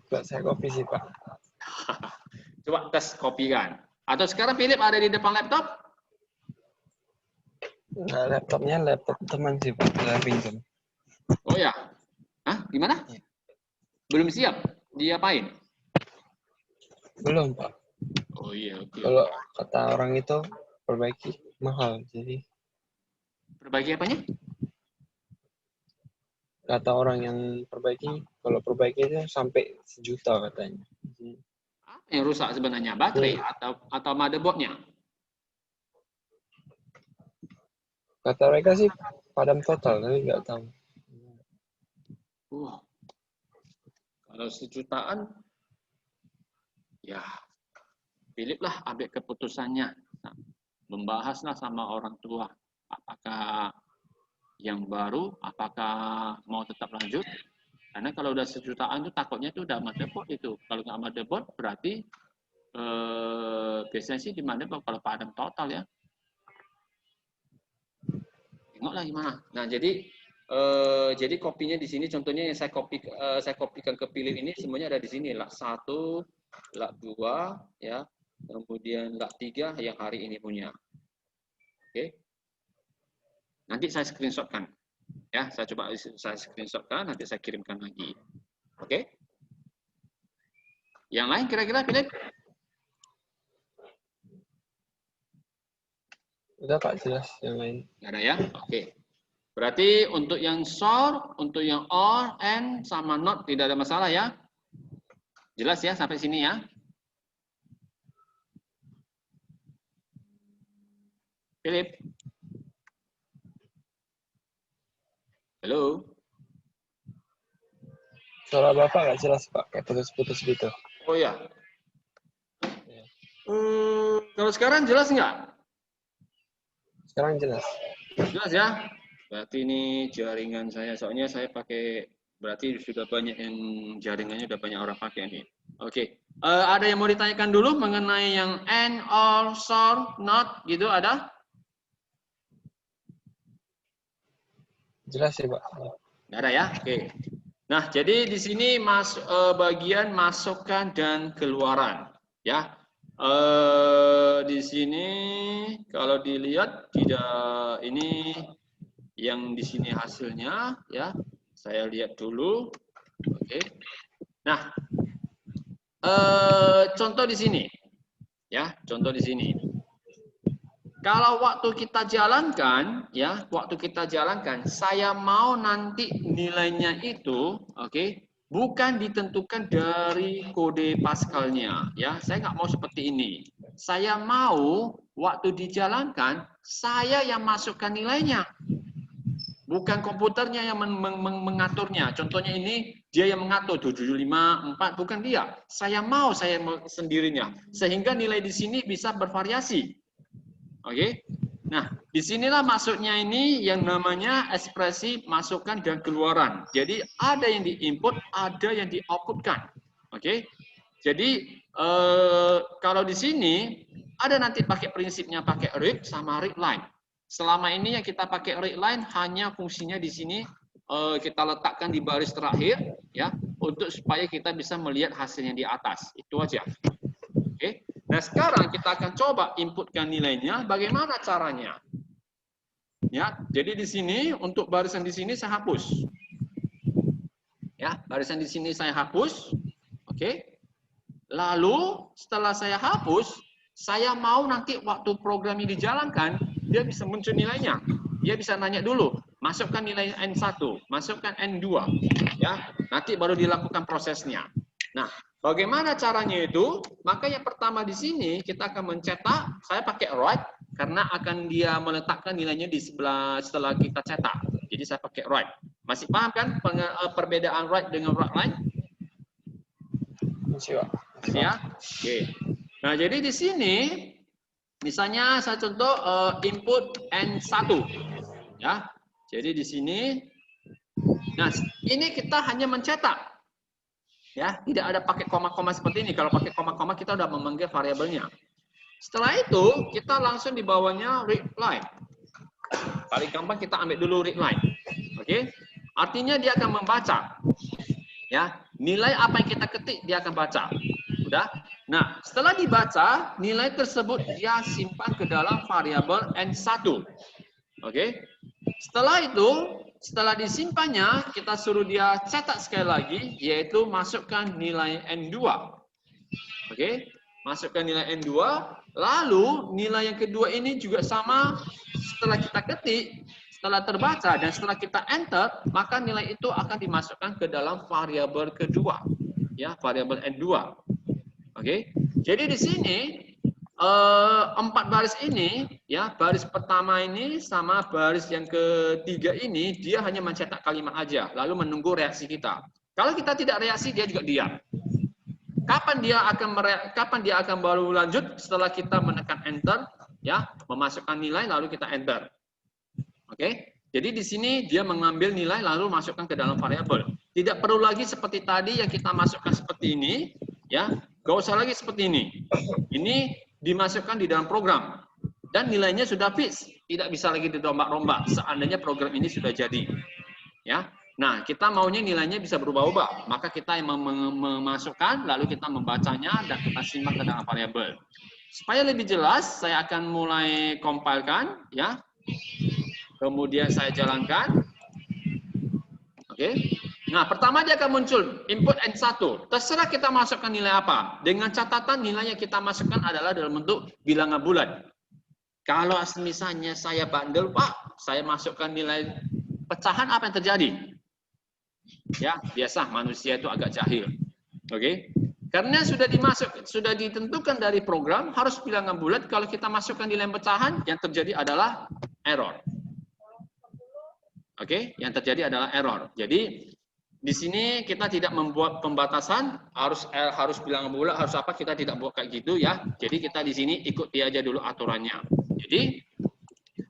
Pak, saya copy sih, Pak. Coba tes kopikan. Atau sekarang Philip ada di depan laptop? Nah, laptopnya laptop teman sih, Pak. Saya pinjam. Oh ya. Hah? Gimana? Iya. Belum siap? Diapain? Belum, Pak. Oh iya, oke. Kalau kata orang itu perbaiki mahal, jadi Perbaiki apanya? kata orang yang perbaiki, kalau perbaiki itu sampai 1 juta katanya. Jadi, Apa yang rusak sebenarnya? Baterai atau motherboardnya? kata mereka sih padam total, tapi nggak tahu. Kalau 1 jutaan, ya Philip lah ambil keputusannya. Nah, membahaslah sama orang tua. Apakah yang baru, apakah mau tetap lanjut? Karena kalau udah 1 jutaan itu takutnya itu udah motherboard itu. Kalau nggak motherboard berarti biasanya sih di motherboard kalau padam total ya. Tengoklah gimana. Nah, jadi kopinya di sini contohnya yang saya kopikan ke Philip ini semuanya ada di sini. Lak 1, lak 2 ya. Kemudian lak 3 yang hari ini punya. Oke. Nanti saya screenshotkan. Ya, saya screenshotkan, nanti saya kirimkan lagi. Oke? Yang lain kira-kira Philip? Udah, Pak, jelas yang lain. Nggak ada ya? Oke. Berarti untuk yang SOR, untuk yang OR, AND, sama NOT tidak ada masalah ya? Jelas ya sampai sini ya? Philip? Halo? Suara Bapak nggak jelas, Pak. Kayak putus-putus gitu. Oh ya. Kalau sekarang jelas nggak? Sekarang jelas. Jelas ya? Berarti ini jaringan saya, soalnya saya pakai, berarti sudah banyak yang jaringannya udah banyak orang pakai nih. Oke. Ada yang mau ditanyakan dulu mengenai yang AND, OR, SOR, NOT gitu ada? Jelas sih, Pak. Nggak ada ya? Oke. Nah, jadi di sini bagian masukkan dan keluaran, ya. Di sini kalau dilihat tidak ini yang di sini hasilnya, ya. Saya lihat dulu. Oke. Nah, contoh di sini, ya. Contoh di sini. Kalau waktu kita jalankan, ya, waktu kita jalankan, saya mau nanti nilainya itu, oke, bukan ditentukan dari kode Pascalnya, ya. Saya nggak mau seperti ini. Saya mau waktu dijalankan, saya yang masukkan nilainya, bukan komputernya yang mengaturnya. Contohnya ini dia yang mengatur 754, bukan dia. Saya mau saya sendirinya, sehingga nilai di sini bisa bervariasi. Oke, nah disinilah masuknya ini yang namanya ekspresi masukkan dan keluaran. Jadi ada yang diinput, ada yang di-outputkan. Oke, jadi kalau di sini ada nanti pakai prinsipnya pakai read sama read line. Selama ini yang kita pakai read line hanya fungsinya di sini kita letakkan di baris terakhir, ya, untuk supaya kita bisa melihat hasilnya di atas. Itu aja. Oke. Nah, sekarang kita akan coba inputkan nilainya. Bagaimana caranya? Ya, jadi di sini untuk barisan di sini saya hapus. Ya, barisan di sini saya hapus. Oke. Lalu setelah saya hapus, saya mau nanti waktu program ini dijalankan, dia bisa muncul nilainya. Dia bisa nanya dulu, masukkan nilai N1, masukkan N2. Ya, nanti baru dilakukan prosesnya. Nah, bagaimana caranya itu? Maka yang pertama di sini kita akan mencetak, saya pakai write karena akan dia meletakkan nilainya di sebelah setelah kita cetak. Jadi saya pakai write. Masih paham kan perbedaan write dengan write line? Masih, Pak. Masih ya? Oke. Nah, jadi di sini misalnya saya contoh input N1 ya. Jadi di sini nah, ini kita hanya mencetak ya, tidak ada pakai koma-koma seperti ini. Kalau pakai koma-koma kita udah memanggil variabelnya. Setelah itu kita langsung di bawahnya read line. Paling gampang kita ambil dulu read line. Oke? Artinya dia akan membaca. Ya, nilai apa yang kita ketik dia akan baca. Udah? Nah, setelah dibaca, nilai tersebut dia simpan ke dalam variabel N1. Oke? Setelah itu, setelah disimpannya, kita suruh dia cetak sekali lagi, yaitu masukkan nilai N2. Oke? Masukkan nilai N2, lalu nilai yang kedua ini juga sama, setelah kita ketik, setelah terbaca, dan setelah kita enter, maka nilai itu akan dimasukkan ke dalam variabel kedua, ya, variabel N2. Oke? Jadi di sini, 4 baris ini, ya, baris pertama ini sama baris yang ketiga ini, dia hanya mencetak kalimat aja, lalu menunggu reaksi kita. Kalau kita tidak reaksi, dia juga diam. Kapan dia akan baru lanjut setelah kita menekan enter, ya, memasukkan nilai lalu kita enter. Oke? Jadi di sini dia mengambil nilai lalu masukkan ke dalam variabel. Tidak perlu lagi seperti tadi yang kita masukkan seperti ini, ya. Gak usah lagi seperti ini. Ini dimasukkan di dalam program dan nilainya sudah fix, tidak bisa lagi dirombak-rombak seandainya program ini sudah jadi. Ya. Nah, kita maunya nilainya bisa berubah-ubah, maka kita yang memasukkan, lalu kita membacanya dan kita simak ke dalam variabel. Supaya lebih jelas, saya akan mulai compile-kan, ya. Kemudian saya jalankan. Oke. Nah, pertama dia akan muncul input N1. Terserah kita masukkan nilai apa. Dengan catatan nilai yang kita masukkan adalah dalam bentuk bilangan bulat. Kalau misalnya saya bandel, Pak, saya masukkan nilai pecahan, apa yang terjadi? Ya, biasa manusia itu agak jahil. Oke? Karena sudah ditentukan dari program harus bilangan bulat. Kalau kita masukkan nilai pecahan, yang terjadi adalah error. Oke? Yang terjadi adalah error. Jadi di sini kita tidak membuat pembatasan harus bilangan bulat, harus apa, kita tidak buat kayak gitu ya. Jadi kita di sini ikuti aja dulu aturannya. Jadi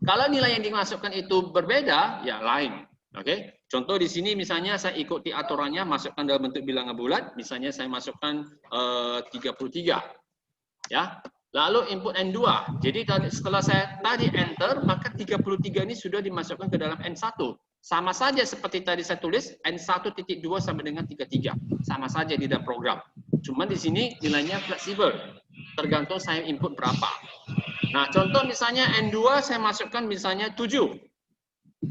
kalau nilai yang dimasukkan itu berbeda, ya lain. Oke, contoh di sini misalnya saya ikuti aturannya, masukkan dalam bentuk bilangan bulat, misalnya saya masukkan 33, ya. Lalu input N2. Jadi setelah saya tadi enter, maka 33 ini sudah dimasukkan ke dalam N1. Sama saja seperti tadi saya tulis N1.2 sampai dengan 33. Sama saja di dalam program. Cuman di sini nilainya fleksibel. Tergantung saya input berapa. Nah, contoh misalnya N2 saya masukkan misalnya 7.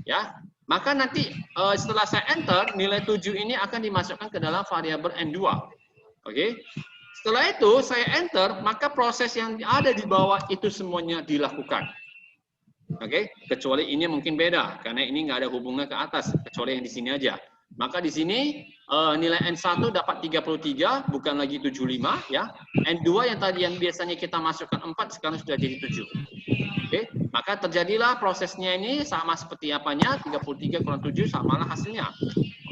Ya. Maka nanti setelah saya enter, nilai 7 ini akan dimasukkan ke dalam variabel N2. Oke. Setelah itu saya enter, maka proses yang ada di bawah itu semuanya dilakukan. Oke, kecuali ini mungkin beda karena ini nggak ada hubungan ke atas, kecuali yang di sini aja. Maka di sini nilai N1 dapat 33, bukan lagi 75 ya. N2 yang tadi yang biasanya kita masukkan 4 sekarang sudah jadi 7. Oke, maka terjadilah prosesnya ini sama seperti apanya, 33 kurang 7 samalah hasilnya.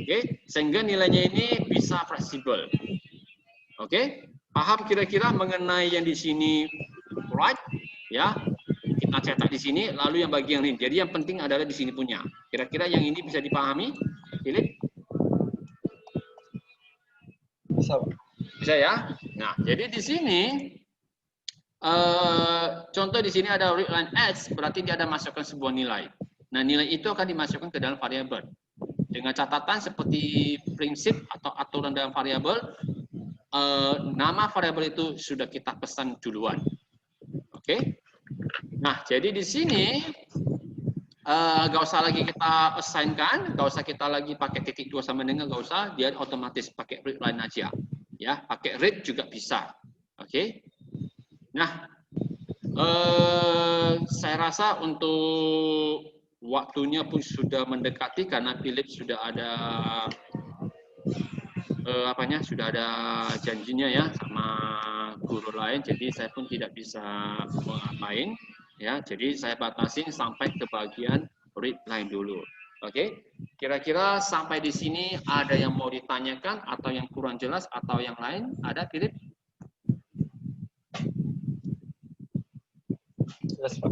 Oke, sehingga nilainya ini bisa fleksibel. Oke, paham kira-kira mengenai yang di sini right ya? Kita cetak di sini, lalu yang bagian ini. Jadi yang penting adalah di sini punya. Kira-kira yang ini bisa dipahami, Philip? Bisa, Pak. Bisa ya? Nah, jadi di sini contoh di sini ada readline X, berarti dia ada masukkan sebuah nilai. Nah, nilai itu akan dimasukkan ke dalam variabel. Dengan catatan seperti prinsip atau aturan dalam variabel, nama variabel itu sudah kita pesan duluan. Oke? Nah, jadi di sini nggak usah lagi kita assign-kan, nggak usah kita lagi pakai titik 2 sama dengan, nggak usah, dia otomatis pakai readline aja. Ya, pakai read juga bisa. Oke? Nah, saya rasa untuk waktunya pun sudah mendekati karena Philip sudah ada sudah ada janjinya ya sama guru lain, jadi saya pun tidak bisa ngapain ya. Jadi saya batasin sampai ke bagian read line dulu. Oke? Kira-kira sampai di sini ada yang mau ditanyakan atau yang kurang jelas atau yang lain? Ada, Philip? Jelas, Pak.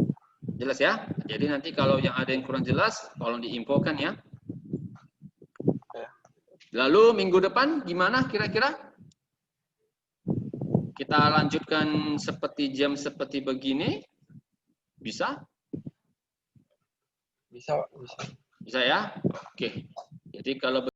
Jelas ya? Jadi nanti kalau yang ada yang kurang jelas, tolong diinfokan ya. Ya. Lalu minggu depan gimana kira-kira? Kita lanjutkan seperti jam seperti begini? Bisa? Bisa, Pak. Bisa. Bisa ya? Oke. Jadi kalau